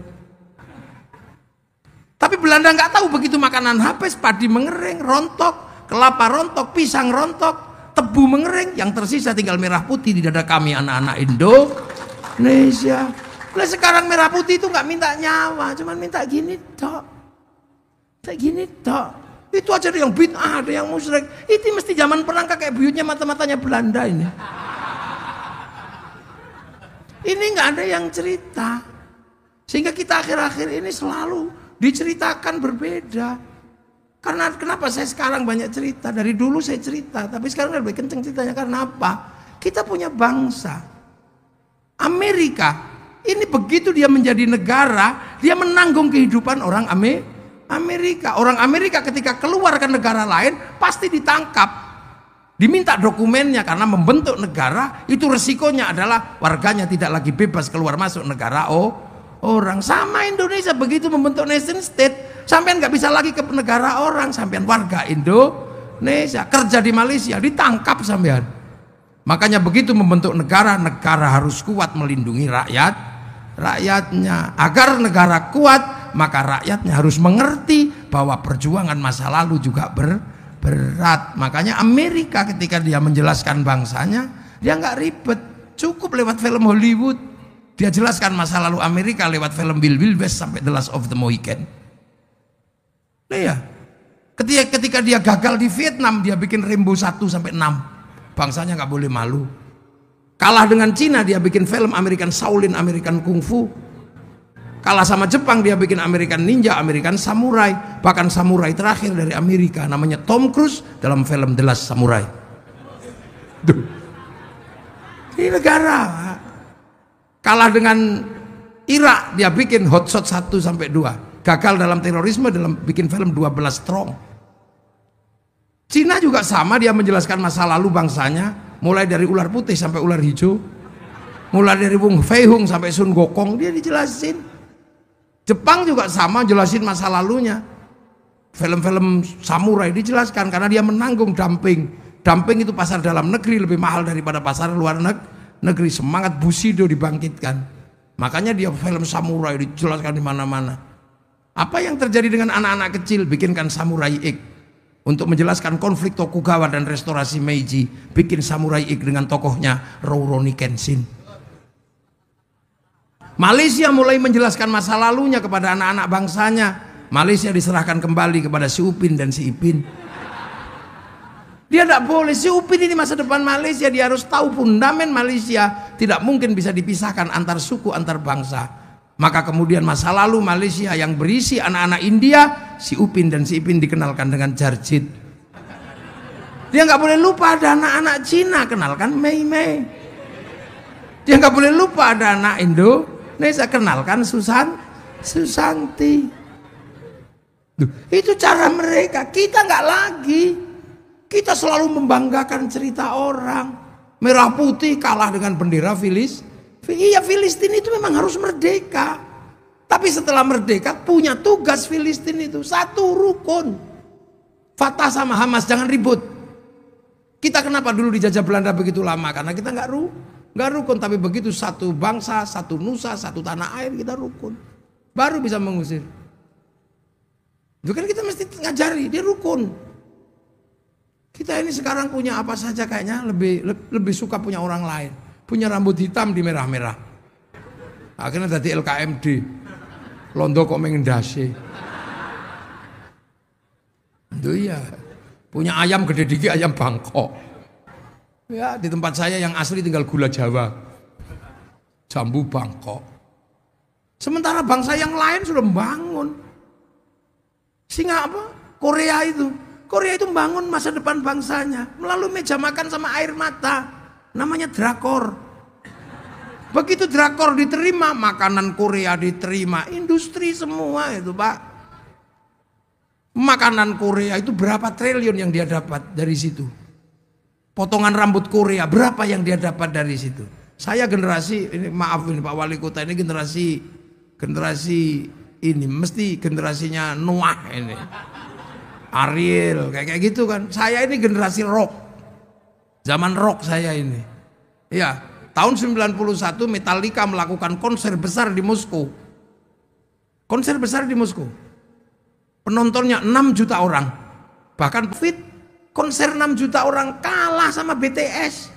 Tapi Belanda gak tahu begitu makanan habis, padi mengering, rontok, kelapa rontok, pisang rontok, tebu mengering. Yang tersisa tinggal merah putih di dada kami anak-anak Indonesia. Lah sekarang merah putih itu nggak minta nyawa, cuman minta gini tok, kayak gini tok. Itu aja ada yang bid'ah, ada yang musyrik. Itu mesti zaman perang kayak buyutnya mata-matanya Belanda ini. Ini nggak ada yang cerita, sehingga kita akhir-akhir ini selalu diceritakan berbeda. Karena kenapa saya sekarang banyak cerita? Dari dulu saya cerita, tapi sekarang lebih kenceng ceritanya. Karena apa? Kita punya bangsa. Amerika. Ini begitu dia menjadi negara, dia menanggung kehidupan orang Amerika. Orang Amerika ketika keluar ke negara lain pasti ditangkap, diminta dokumennya karena membentuk negara itu resikonya adalah warganya tidak lagi bebas keluar masuk negara orang. Sama Indonesia begitu membentuk nation state, sampean nggak bisa lagi ke negara orang, sampean warga Indonesia kerja di Malaysia ditangkap sampean. Makanya begitu membentuk negara, negara harus kuat melindungi rakyatnya. Agar negara kuat, maka rakyatnya harus mengerti bahwa perjuangan masa lalu juga berat. Makanya Amerika ketika dia menjelaskan bangsanya, dia nggak ribet, cukup lewat film Hollywood. Dia jelaskan masa lalu Amerika lewat film Bill West sampai The Last of the Mohican. Nah ya, ketika dia gagal di Vietnam, dia bikin Rambo 1 sampai 6. Bangsanya nggak boleh malu. Kalah dengan Cina, dia bikin film American Shaolin, American Kung Fu. Kalah sama Jepang, dia bikin American Ninja, American Samurai. Bahkan samurai terakhir dari Amerika namanya Tom Cruise dalam film The Last Samurai. Duh. Ini negara. Kalah dengan Irak, dia bikin Hot Shot 1 sampai 2. Gagal dalam terorisme dalam bikin film 12 Strong. Cina juga sama, dia menjelaskan masa lalu bangsanya, mulai dari ular putih sampai ular hijau, mulai dari Wong Fei Hung sampai Sun Gokong, dia dijelasin. Jepang juga sama, jelasin masa lalunya. Film-film samurai dijelaskan karena dia menanggung dumping. Dumping itu pasar dalam negeri lebih mahal daripada pasar luar negeri. Semangat Bushido dibangkitkan. Makanya dia film samurai dijelaskan di mana-mana. Apa yang terjadi dengan anak-anak kecil? Bikinkan Samurai X. Untuk menjelaskan konflik Tokugawa dan restorasi Meiji, bikin Samurai X dengan tokohnya Rurouni Kenshin. Malaysia mulai menjelaskan masa lalunya kepada anak-anak bangsanya. Malaysia diserahkan kembali kepada si Upin dan si Ipin. Dia tidak boleh, si Upin ini masa depan Malaysia, dia harus tahu fundamen Malaysia tidak mungkin bisa dipisahkan antar suku, antar bangsa. Maka kemudian masa lalu Malaysia yang berisi anak-anak India, si Upin dan si Ipin dikenalkan dengan Jarjit. Dia nggak boleh lupa ada anak-anak Cina, kenalkan Mei Mei. Dia nggak boleh lupa ada anak Indonesia, kenalkan Susanti. Duh, itu cara mereka. Kita nggak lagi. Kita selalu membanggakan cerita orang. Merah putih kalah dengan bendera Iya, Filistin itu memang harus merdeka. Tapi setelah merdeka punya tugas Filistin itu satu rukun. Fatah sama Hamas jangan ribut. Kita kenapa dulu dijajah Belanda begitu lama? Karena kita nggak rukun. Tapi begitu satu bangsa, satu nusa, satu tanah air kita rukun. Baru bisa mengusir. Itu kan kita mesti ngajari dia rukun. Kita ini sekarang punya apa saja kayaknya lebih suka punya orang lain. Punya rambut hitam di merah-merah. Akhirnya jadi LKMD. Londo kok mengendasi. Itu ya. Punya ayam gede dikit, ayam Bangkok. Ya, di tempat saya yang asli tinggal gula Jawa. Jambu Bangkok. Sementara bangsa yang lain sudah membangun. Korea itu membangun masa depan bangsanya melalui meja makan sama air mata. Namanya drakor. Begitu drakor diterima, makanan Korea diterima, industri semua itu, Pak. Makanan Korea itu berapa triliun yang dia dapat dari situ. Potongan rambut Korea berapa yang dia dapat dari situ. Saya generasi ini, maaf ini Pak Wali Kota, ini generasi ini mesti generasinya Noah ini, Ariel kayak gitu kan. Saya ini generasi rock, zaman rock saya ini. Ya, tahun 91 Metallica melakukan konser besar di Moskow. Konser besar di Moskow. Penontonnya 6 juta orang. Bahkan konser 6 juta orang kalah sama BTS.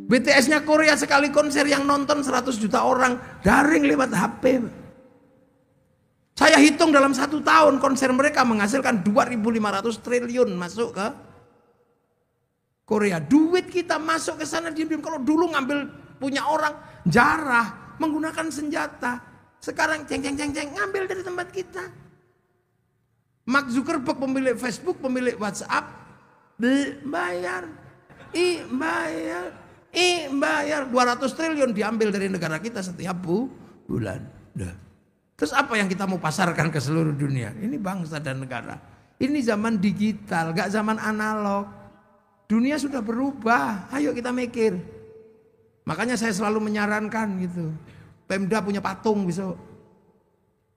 BTS-nya Korea sekali konser yang nonton 100 juta orang, daring lewat HP. Saya hitung dalam 1 tahun konser mereka menghasilkan 2.500 triliun masuk ke Korea. Duit kita masuk ke sana diam-diam. Kalau dulu ngambil punya orang, jarah, menggunakan senjata. Sekarang ceng ngambil dari tempat kita. Mark Zuckerberg pemilik Facebook, pemilik WhatsApp, bayar 200 triliun diambil dari negara kita setiap bulan. Terus apa yang kita mau pasarkan ke seluruh dunia? Ini bangsa dan negara. Ini zaman digital, gak zaman analog. Dunia sudah berubah. Ayo kita mikir. Makanya saya selalu menyarankan gitu. Pemda punya patung besok.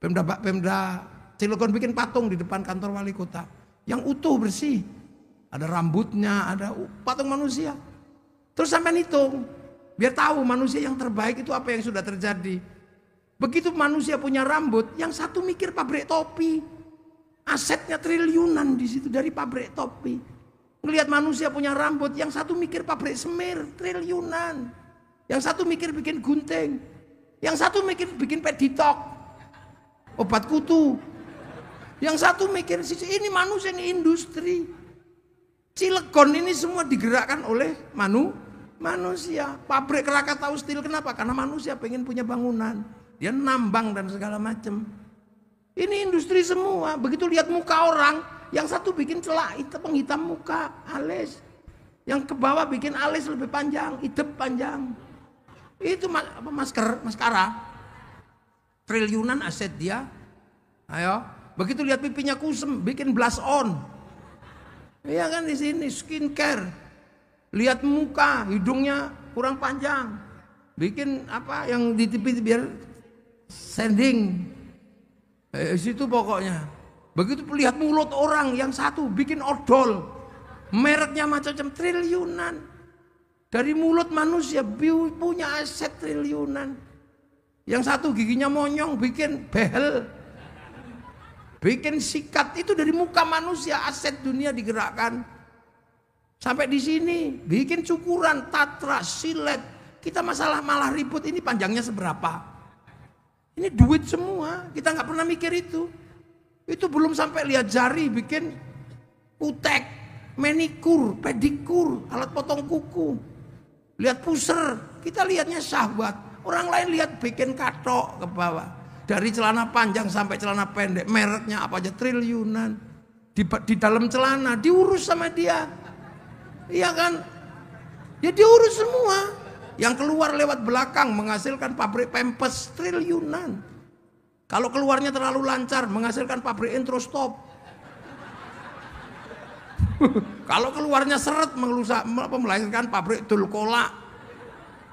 Pemda Cilegon bikin patung di depan kantor wali kota. Yang utuh bersih. Ada rambutnya, ada patung manusia. Terus sampai hitung, biar tahu manusia yang terbaik itu apa yang sudah terjadi. Begitu manusia punya rambut, yang satu mikir pabrik topi. Asetnya triliunan di situ dari pabrik topi. Ngelihat manusia punya rambut, yang satu mikir pabrik semir, triliunan. Yang satu mikir bikin gunting. Yang satu mikir bikin peditok, obat kutu. Yang satu mikir, ini manusia, ini industri. Cilegon ini semua digerakkan oleh manusia. Pabrik Krakatau Steel kenapa? Karena manusia pengen punya bangunan. Dia nambang dan segala macam. Ini industri semua. Begitu lihat muka orang, yang satu bikin celak penghitam muka, alis. Yang ke bawah bikin alis lebih panjang, hidup panjang. Itu maskara. Triliunan aset dia. Ayo, begitu lihat pipinya kusem, bikin blush on. Iya kan di sini skincare. Lihat muka, hidungnya kurang panjang. Bikin apa yang di TV biar sanding. Situ pokoknya. Begitu lihat mulut orang, yang satu bikin odol. Mereknya macam-macam triliunan. Dari mulut manusia punya aset triliunan. Yang satu giginya monyong bikin behel. Bikin sikat, itu dari muka manusia, aset dunia digerakkan. Sampai di sini, bikin cukuran, tatra, silet. Kita malah ribut, ini panjangnya seberapa. Ini duit semua, kita nggak pernah mikir itu. Itu belum sampai lihat jari, bikin kutek, manikur, pedikur, alat potong kuku. Lihat puser, kita lihatnya syahwat. Orang lain lihat bikin katok ke bawah. Dari celana panjang sampai celana pendek, mereknya apa aja triliunan. Di dalam celana diurus sama dia. Iya kan? Ya diurus semua. Yang keluar lewat belakang menghasilkan pabrik Pampers triliunan. Kalau keluarnya terlalu lancar menghasilkan pabrik Introstop. Kalau keluarnya seret melahirkan pabrik Dulcola.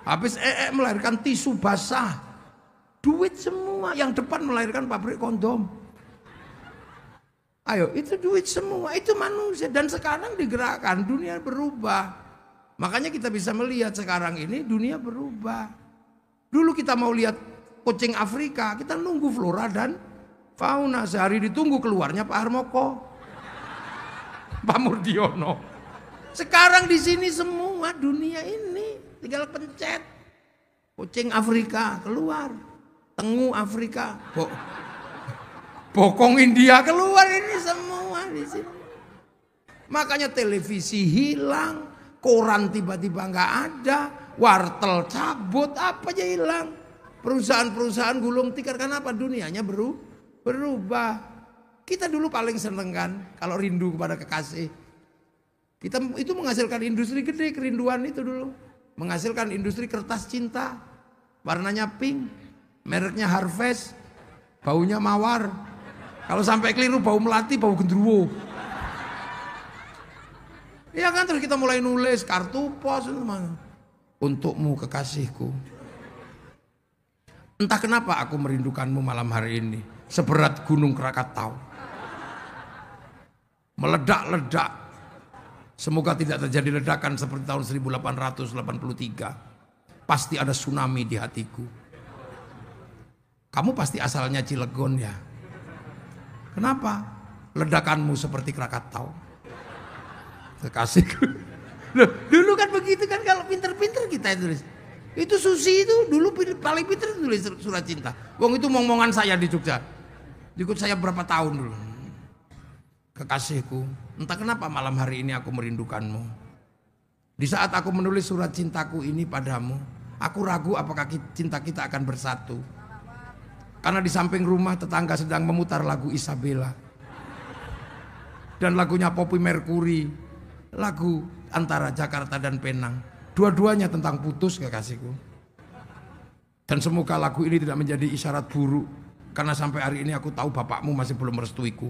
Habis melahirkan tisu basah. Duit semua, yang depan melahirkan pabrik kondom. Ayo, itu duit semua, itu manusia. Dan sekarang digerakkan, dunia berubah. Makanya kita bisa melihat sekarang ini dunia berubah. Dulu kita mau lihat kucing Afrika, kita nunggu flora dan fauna. Sehari ditunggu keluarnya Pak Harmoko, Pak Murdiono. Sekarang di sini semua dunia ini tinggal pencet. Kucing Afrika keluar. Tengu Afrika, bokong India keluar, ini semua di sini. Makanya televisi hilang, koran tiba-tiba nggak ada, wartel cabut, apa aja hilang. Perusahaan-perusahaan gulung tikar, kenapa? Dunianya berubah. Kita dulu paling seneng kan kalau rindu kepada kekasih. Kita itu menghasilkan industri gede, kerinduan itu dulu. Menghasilkan industri kertas cinta. Warnanya pink, mereknya Harvest, baunya mawar. Kalau sampai keliru bau melati, bau gendruwo. Iya kan, terus kita mulai nulis kartu pos untukmu kekasihku. Entah kenapa aku merindukanmu malam hari ini. Seberat gunung Krakatau. Meledak-ledak. Semoga tidak terjadi ledakan seperti tahun 1883. Pasti ada tsunami di hatiku. Kamu pasti asalnya Cilegon ya. Kenapa? Ledakanmu seperti Krakatau. Kekasihku. Loh, dulu kan begitu kan, kalau pinter-pinter kita itu. Itu Susi itu dulu paling pintar tulis surat cinta. Wong itu omongan saya di Jogja. Ikut saya berapa tahun dulu. Kekasihku, entah kenapa malam hari ini aku merindukanmu. Di saat aku menulis surat cintaku ini padamu, aku ragu apakah cinta kita akan bersatu. Karena di samping rumah tetangga sedang memutar lagu Isabella. Dan lagunya Poppy Mercury. Lagu antara Jakarta dan Penang. Dua-duanya tentang putus kekasihku. Dan semoga lagu ini tidak menjadi isyarat buruk. Karena sampai hari ini aku tahu bapakmu masih belum merestuiku.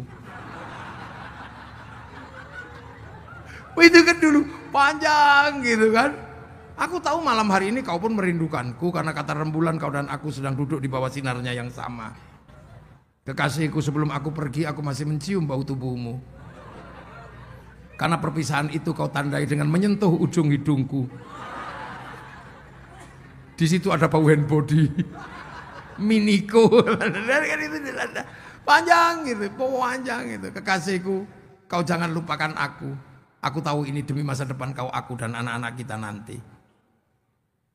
Itu kan dulu panjang gitu kan. Aku tahu malam hari ini kau pun merindukanku. Karena kata rembulan kau dan aku sedang duduk di bawah sinarnya yang sama. Kekasihku, sebelum aku pergi aku masih mencium bau tubuhmu. Karena perpisahan itu kau tandai dengan menyentuh ujung hidungku. Di situ ada bau hand body, Miniko, kan itu panjang gitu, panjang gitu. Kekasihku, kau jangan lupakan aku. Aku tahu ini demi masa depan kau, aku dan anak-anak kita nanti.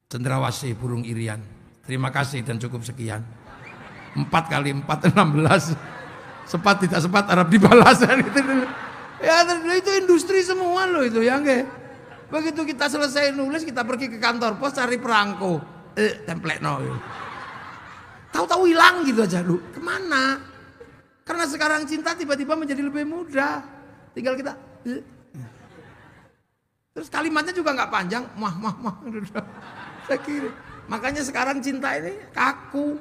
Cendrawasih burung irian. Terima kasih dan cukup sekian. 4 kali 4 16. Sepat tidak sepat harap dibalas gitu. Ya itu industri semua loh itu ya nggak. Begitu kita selesai nulis kita pergi ke kantor pos cari perangko. Template no. Tahu-tahu hilang gitu aja lu. Kemana? Karena sekarang cinta tiba-tiba menjadi lebih mudah. Tinggal kita. Terus kalimatnya juga nggak panjang. Mah. Saya kira. Makanya sekarang cinta ini kaku,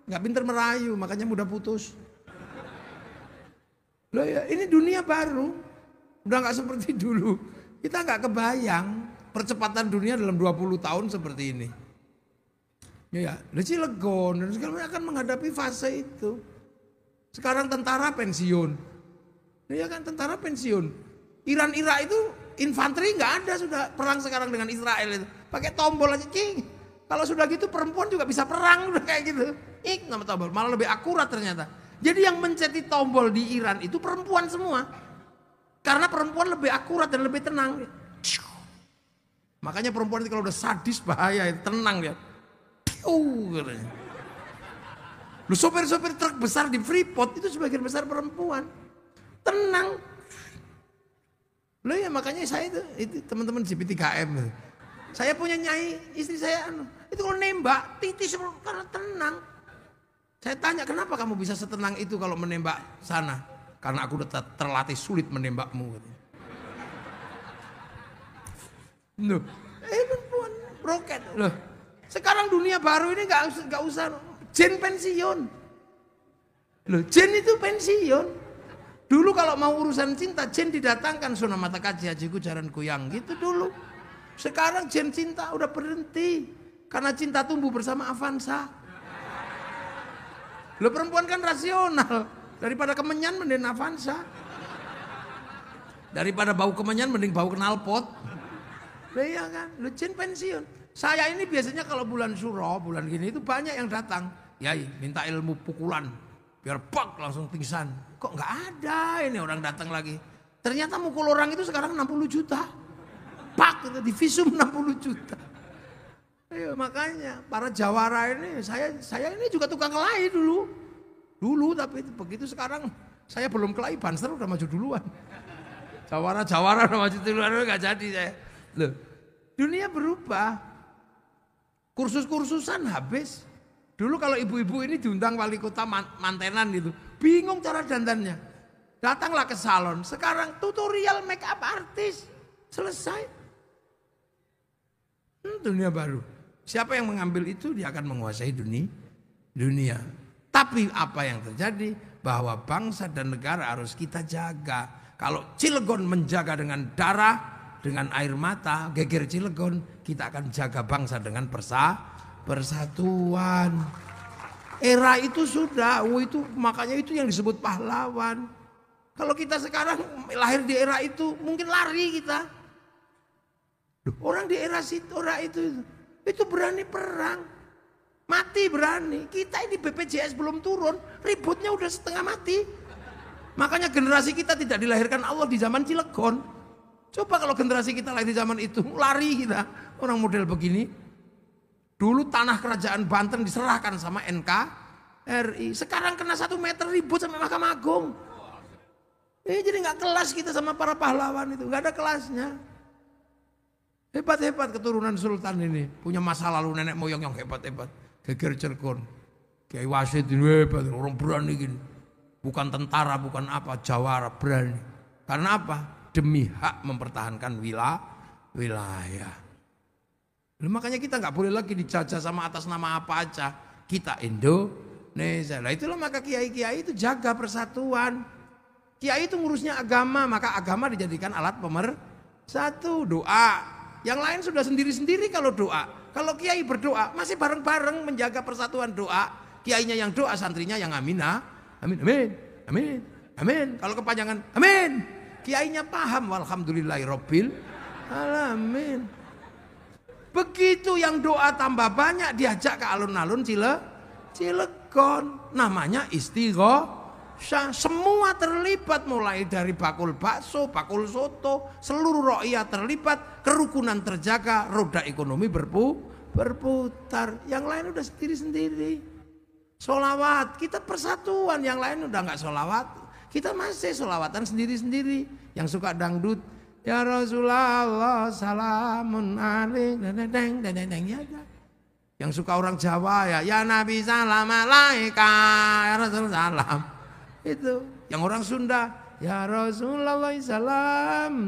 nggak pinter merayu, makanya mudah putus. Loh ya, ini dunia baru, udah nggak seperti dulu. Kita nggak kebayang percepatan dunia dalam 20 tahun seperti ini. Ya, Cilegon dan segala macam akan menghadapi fase itu. Sekarang tentara pensiun, ya kan tentara pensiun. Irak itu infanteri nggak ada, sudah perang sekarang dengan Israel itu. Pakai tombol aja, cing. Kalau sudah gitu perempuan juga bisa perang udah kayak gitu. Nama tombol malah lebih akurat ternyata. Jadi yang menceti tombol di Iran itu perempuan semua. Karena perempuan lebih akurat dan lebih tenang. Makanya perempuan itu kalau udah sadis bahaya, tenang dia. Lu sopir-sopir truk besar di Freeport itu sebagian besar perempuan. Tenang. Loh ya makanya saya itu teman-teman JP3M. Saya punya nyai, istri saya itu kalau nembak titis karena tenang. Saya tanya kenapa kamu bisa setenang itu kalau menembak sana? Karena aku udah terlatih sulit menembakmu. Loh, perempuan roket. Loh, sekarang dunia baru ini nggak usah Jen pensiun. Loh, Jen itu pensiun. Dulu kalau mau urusan cinta, Jen didatangkan Sunan Mata Kaji Hajiku Jaran Kuyang gitu dulu. Sekarang Jen cinta udah berhenti karena cinta tumbuh bersama Avanza. Loh, perempuan kan rasional. Daripada kemenyan mending Avanza. Daripada bau kemenyan mending bau knalpot. Loh iya kan, loh Jen pensiun. Saya ini biasanya kalau bulan Suro, bulan gini itu banyak yang datang. Yai, minta ilmu pukulan. Biar pak langsung pingsan. Kok nggak ada ini orang datang lagi. Ternyata mukul orang itu sekarang 60 juta. Pak, itu di visum 60 juta. Ayo, makanya para jawara ini, saya ini juga tukang kelahi dulu. Tapi begitu sekarang saya belum kelahi, Banser udah maju duluan. Jawara udah maju duluan, nggak jadi saya. Loh, dunia berubah. Kursus-kursusan habis. Dulu kalau ibu-ibu ini diundang wali kota mantenan gitu, bingung cara dandannya. Datanglah ke salon, sekarang tutorial make up artis. Selesai. Dunia baru. Siapa yang mengambil itu dia akan menguasai dunia. Tapi apa yang terjadi? Bahwa bangsa dan negara harus kita jaga. Kalau Cilegon menjaga dengan darah, dengan air mata, geger Cilegon, kita akan jaga bangsa dengan persatuan. Era itu sudah, itu makanya itu yang disebut pahlawan. Kalau kita sekarang lahir di era itu, mungkin lari kita. Orang di era itu berani perang, mati berani. Kita ini BPJS belum turun, ributnya udah setengah mati. Makanya generasi kita tidak dilahirkan Allah di zaman Cilegon. Coba kalau generasi kita lahir di zaman itu, lari kita. Orang model begini. Dulu tanah kerajaan Banten diserahkan sama NKRI. Sekarang kena 1 meter ribut sampai Mahkamah Agung. Jadi nggak kelas kita sama para pahlawan itu, nggak ada kelasnya. Hebat-hebat keturunan sultan ini, punya masa lalu nenek moyang yang hebat-hebat. Geger Cilegon, Kiai Wasid ini hebat, orang berani gini. Bukan tentara, bukan apa, jawara berani. Karena apa? Demi hak mempertahankan wilayah. Makanya kita nggak boleh lagi dijajah sama atas nama apa aja. Kita Indonesia. Nah itulah maka kiai-kiai itu jaga persatuan. Kiai itu ngurusnya agama, maka agama dijadikan alat pemersatu. Doa. Yang lain sudah sendiri-sendiri kalau doa. Kalau kiai berdoa masih bareng-bareng menjaga persatuan doa. Kiainya yang doa, santrinya yang amin. Amin, amin, amin, amin. Kalau kepanjangan amin. Kiainya paham, walhamdulillahirabbil alamin. Begitu yang doa tambah banyak diajak ke alun-alun Cilegon. Namanya istighosah. Semua terlibat mulai dari bakul bakso, bakul soto, seluruh rakyat terlibat, kerukunan terjaga, roda ekonomi berputar. Yang lain udah sendiri-sendiri. Solawat, kita persatuan, yang lain udah nggak solawat. Kita masih solawatan sendiri-sendiri. Yang suka dangdut, ya Rasulullah salamun alaik, ya. Yang suka orang Jawa ya Nabi salam alaika, ya Rasul salam. Itu yang orang Sunda ya Rasulullah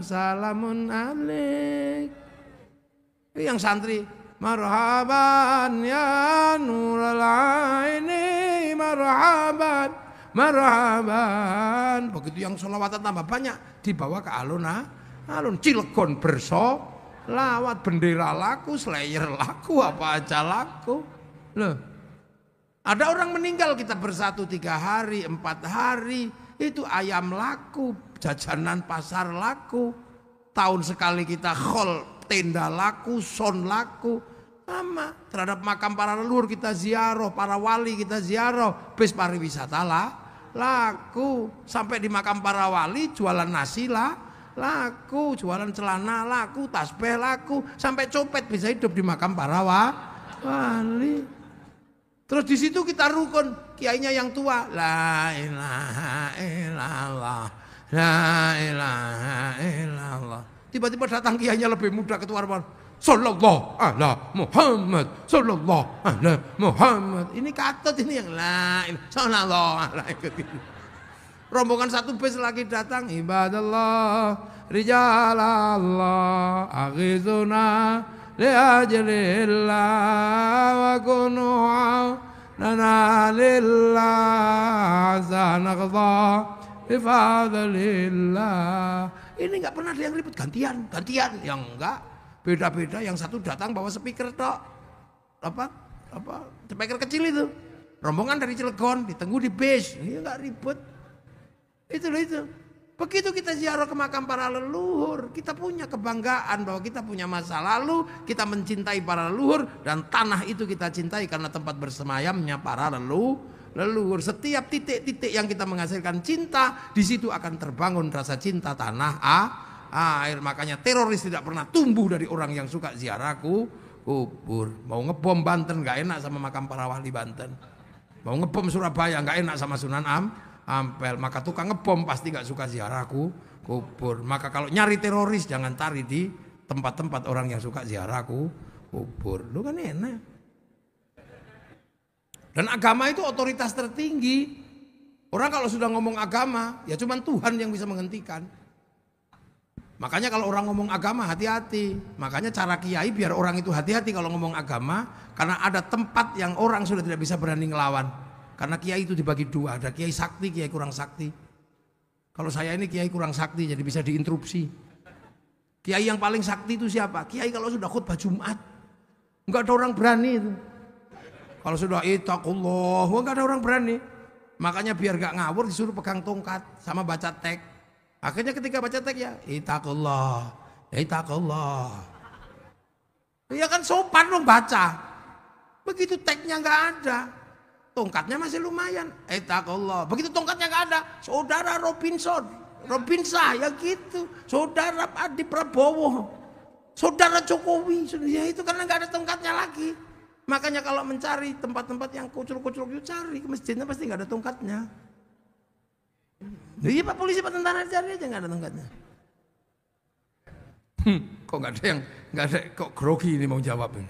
salamun alaik. Yang santri marhaban ya nurul aini marhaban. Begitu yang sholawatan tambah banyak dibawa ke alun Cilegon bersolawat, bendera laku, slayer laku, apa aja laku. Loh, ada orang meninggal kita bersatu 3 hari, 4 hari, itu ayam laku, jajanan pasar laku, tahun sekali kita khol, tenda laku, son laku, sama terhadap makam para leluhur kita ziarah, para wali kita ziarah, bis pariwisata laku, sampai di makam para wali jualan nasi laku, jualan celana laku, tasbih laku, sampai copet bisa hidup di makam para wali. Terus di situ kita rukun, kiainya yang tua, la ilaha illallah, la ilaha illallah. Tiba-tiba datang kiainya lebih muda ketua Ramadan, sallallahu ala Muhammad, sallallahu ala Muhammad. Ini katut ini yang la ilaha sallallahu ala Muhammad. Rombongan satu bis lagi datang, ibadallah, rijalallah, aghizuna liajlillah wa kunu'a lana lillah zanaqdha bifadlillah. Ini enggak pernah ada yang ribut, gantian. Yang enggak beda-beda, yang satu datang bawa speaker tok. Apa speaker kecil itu. Rombongan dari Cilegon ditunggu di bis. Ini enggak ribut. Itu. Begitu kita ziarah ke makam para leluhur, kita punya kebanggaan bahwa kita punya masa lalu, kita mencintai para leluhur, dan tanah itu kita cintai karena tempat bersemayamnya para leluhur. Setiap titik-titik yang kita menghasilkan cinta, di situ akan terbangun rasa cinta tanah air. Makanya teroris tidak pernah tumbuh dari orang yang suka ziarah kubur. Mau ngebom Banten gak enak sama makam para wali Banten. Mau ngebom Surabaya gak enak sama Sunan Ampel, maka tukang ngebom pasti gak suka ziarah kubur. Maka kalau nyari teroris jangan cari di tempat-tempat orang yang suka ziarah kubur. Lu kan enak. Dan agama itu otoritas tertinggi. Orang kalau sudah ngomong agama, ya cuman Tuhan yang bisa menghentikan. Makanya kalau orang ngomong agama hati-hati. Makanya cara kiai biar orang itu hati-hati kalau ngomong agama. Karena ada tempat yang orang sudah tidak bisa berani ngelawan. Karena kiai itu dibagi dua. Ada kiai sakti, kiai kurang sakti. Kalau saya ini kiai kurang sakti jadi bisa diinterupsi. Kiai yang paling sakti itu siapa? Kiai kalau sudah khutbah Jumat. Enggak ada orang berani itu. Kalau sudah ittaqullah, enggak ada orang berani. Makanya biar gak ngawur disuruh pegang tongkat sama baca teks. Akhirnya ketika baca teks ya ittaqullah, ittaqullah. Ya kan sopan dong baca. Begitu teksnya nggak ada, tongkatnya masih lumayan. Ittaqullah. Begitu tongkatnya nggak ada, saudara Robinson, Robinsah ya gitu. Saudara Adi Prabowo, saudara Jokowi. Ya itu karena nggak ada tongkatnya lagi. Makanya kalau mencari tempat-tempat yang kucul-kucul itu cari ke masjidnya pasti nggak ada tongkatnya. Iya Pak polisi Pak tentara cari aja nggak ada tongkatnya. Kok nggak ada kok grogi ini mau jawab ini.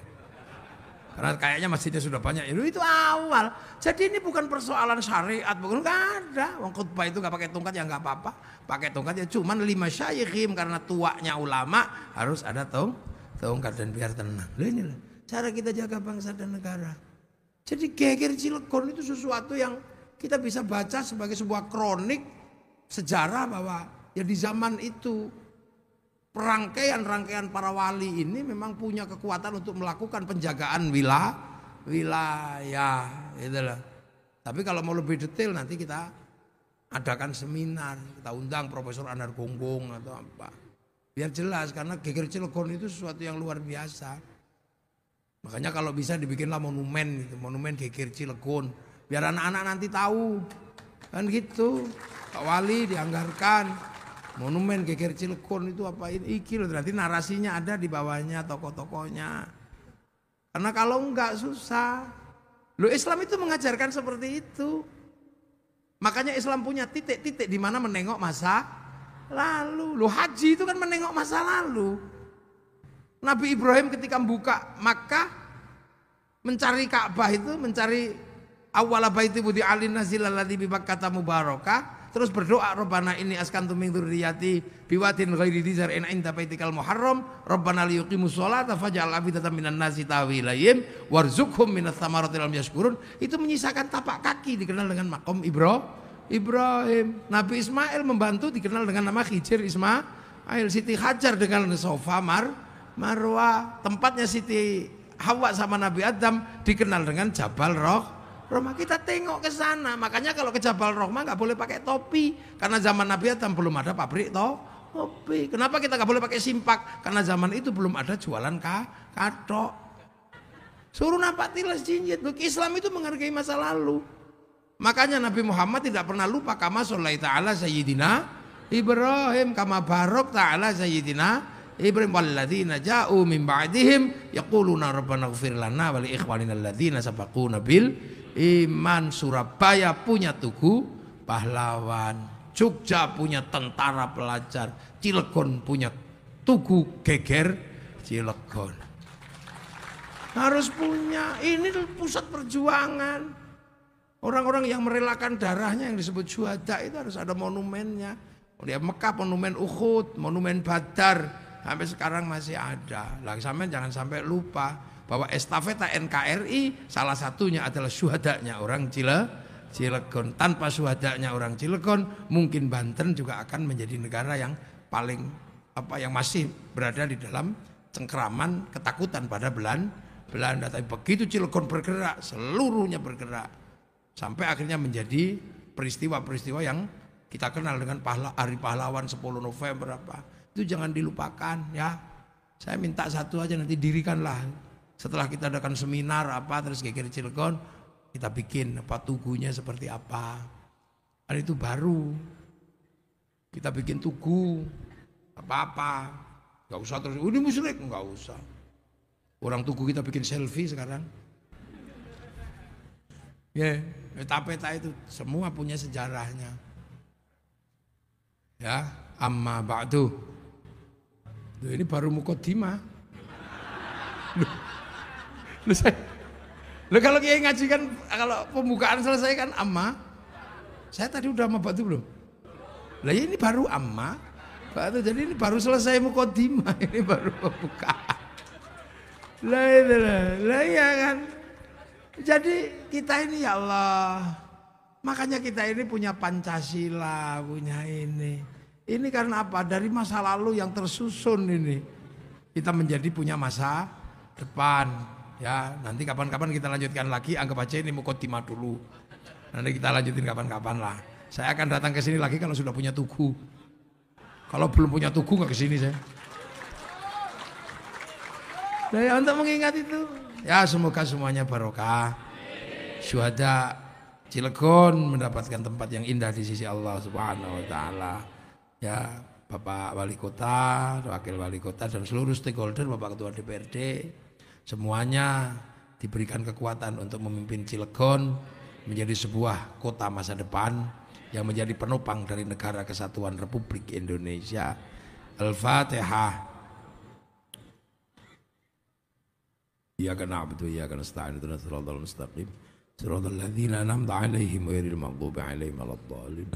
Karena kayaknya masjidnya sudah banyak. Itu awal. Jadi ini bukan persoalan syariat, bukan nggak ada. Wong khutbah itu nggak pakai tongkat ya nggak apa-apa. Pakai tongkat ya cuman 5 syayikhim karena tuanya ulama harus ada tongkat dan biar tenang. Ini lah cara kita jaga bangsa dan negara. Jadi geger Cilegon itu sesuatu yang kita bisa baca sebagai sebuah kronik sejarah bahwa ya di zaman itu rangkaian para wali ini memang punya kekuatan untuk melakukan penjagaan wilayah itulah. Tapi kalau mau lebih detail nanti kita adakan seminar, kita undang Profesor Anar Gonggong atau apa. Biar jelas karena geger Cilegon itu sesuatu yang luar biasa. Makanya kalau bisa dibikinlah monumen gitu, monumen geger Cilegon. Biar anak-anak nanti tahu. Kan gitu. Pak Wali dianggarkan monumen geger Cilegon itu apa ini iki loh. Nanti narasinya ada di bawahnya tokoh-tokohnya. Karena kalau enggak susah. Loh Islam itu mengajarkan seperti itu. Makanya Islam punya titik-titik di mana menengok masa lalu. Loh haji itu kan menengok masa lalu. Nabi Ibrahim ketika membuka Makkah mencari Ka'bah itu mencari awwala baiti budi alin nazil alladzi bi Makkah mubarakah terus berdoa Rabbana inni askantu min dzurriyyati biwadin ghairi dzi zar'in 'inda baitikal muharram Rabbana liyuqimus sholata faj'al afidatan minan nasi tahwi ilaihim warzuqhum minas thamarati lam yashkurun. Itu menyisakan tapak kaki dikenal dengan maqam Ibrahim. Nabi Ismail membantu dikenal dengan nama Khidir Ismail. Siti Hajar dengan Sofa Marwah. Tempatnya Siti Hawa sama Nabi Adam dikenal dengan Jabal Rahmah. Kita tengok ke sana. Makanya kalau ke Jabal Rahmah nggak boleh pakai topi karena zaman Nabi Adam belum ada pabrik topi. Kenapa kita nggak boleh pakai simpak? Karena zaman itu belum ada jualan katok. Suruh nampak tilas jinjit. Islam itu menghargai masa lalu. Makanya Nabi Muhammad tidak pernah lupa kama shallaita ala sayyidina Ibrahim kama barok ta'ala sayyidina Ibrahim walladzina ja'u min ba'dihim yaquluna rabbana ighfir lana wa li ikhwanina alladzina sabaquna bil iman. Surabaya punya tugu pahlawan, Jogja punya tentara pelajar, Cilegon punya tugu geger Cilegon. Harus punya, ini pusat perjuangan. Orang-orang yang merelakan darahnya yang disebut syuhada itu harus ada monumennya. Di Mekah monumen Uhud, monumen Badar. Sampai sekarang masih ada. Lagi sampai jangan sampai lupa bahwa estafeta NKRI salah satunya adalah syuhadanya orang Cilegon. Tanpa syuhadanya orang Cilegon, mungkin Banten juga akan menjadi negara yang paling yang masih berada di dalam cengkeraman ketakutan pada Belanda. Tapi begitu Cilegon bergerak, seluruhnya bergerak sampai akhirnya menjadi peristiwa-peristiwa yang kita kenal dengan Hari Pahlawan 10 November apa. Itu jangan dilupakan ya. Saya minta satu aja nanti dirikanlah. Setelah kita adakan seminar apa terus geger Cilegon, kita bikin apa tugunya seperti apa. Dan itu baru. Kita bikin tugu apa-apa. Enggak usah terus ini musyrik, enggak usah. Orang tugu kita bikin selfie sekarang. Ya, peta-peta itu semua punya sejarahnya. Ya, amma ba'du. Ini baru mukaddimah. Loh kalau kiai ngaji kan kalau pembukaan selesai kan amma. Saya tadi udah sama batu belum? Lah ya ini baru amma. Batu jadi ini baru selesai mukadimah, ini baru pembukaan. Lah ya kan. Jadi kita ini ya Allah. Makanya kita ini punya Pancasila, punya ini. Ini karena apa? Dari masa lalu yang tersusun ini. Kita menjadi punya masa depan. Ya, nanti kapan-kapan kita lanjutkan lagi. Anggap aja ini mukadimah dulu. Nanti kita lanjutin kapan-kapan lah. Saya akan datang ke sini lagi kalau sudah punya tugu. Kalau belum punya tugu nggak ke sini saya. Nah, ya, untuk mengingat itu, ya semoga semuanya barokah. Syuhada Cilegon mendapatkan tempat yang indah di sisi Allah Subhanahu Wa Taala. Ya, Bapak Wali Kota, Wakil Wali Kota dan seluruh stakeholder, Bapak Ketua DPRD, semuanya diberikan kekuatan untuk memimpin Cilegon menjadi sebuah kota masa depan yang menjadi penopang dari Negara Kesatuan Republik Indonesia. Al-Fatihah. Iyyaka na'budu wa iyyaka nasta'in ihdinas siratal mustaqim siratal ladzina an'amta 'alaihim ghairil maghdubi 'alaihim waladdallin.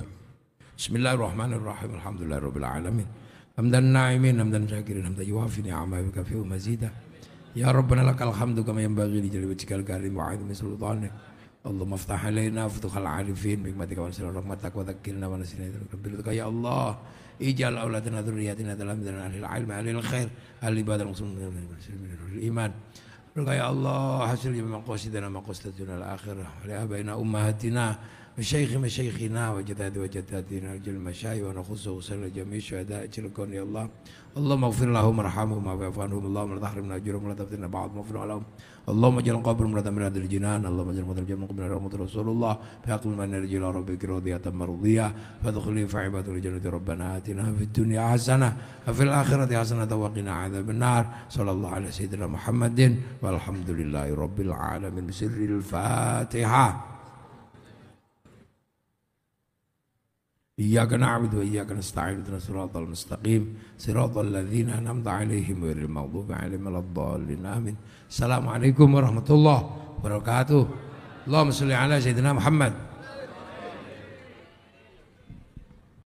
Bismillahirrahmanirrahim. Alhamdulillahirabbil alamin. Hamdan na'imin hamdan syakirin hamdan yuwafi ni'amahu wa yukafi'u mazidah. Ya Rabbana lakal hamdu kama yanbaghi li jalali wajhikal karim wa 'azimi sultanik. Allahumma aftah alaina futuhal arifin bihikmatika wa sirra rahmatak wa dzakkirna wa nasina rabbil ya Allah ij'al auladana dzurriyyatina talamidana ahlil ilmi ahlil khair ahli ibadah muslimin iman. Ya Allah hasil maqasidana maqasidana al-akhirah li abaina ummahatina masyaikh masyayikhina wa jaddatina al masyayikh wa nakhussu sala jami' syuhada Cilegon ya Allah. Allahumma ighfir lahum warhamhum wa'fu anhum Allahumma la tahrimna ajrahum wa la taftinna ba'dahum wa lahum. Allahumma ij'al qabrahum radhan min hadhil jinan. Allahumma ij'al qabrahum min rahmat Rasulullah bihaqqi man yarju rabbika radiyatan mardiyah fadkhuli fi ibadati jannati rabbana atina fid dunya hasanah wa fil akhirati hasanah wa qina adzaban nar. Sallallahu alaihi sayyidina Muhammadin walhamdulillahi rabbil alamin. Bisirril Fatihah. Iyyaka na'budu wa iyyaka nasta'in ihdinas siratal mustaqim siratal ladzina an'amta 'alaihim ghairil maghdubi 'alaihim waladdallin. Amin. Assalamualaikum warahmatullahi wabarakatuh. Allahumma shalli ala sayyidina Muhammad.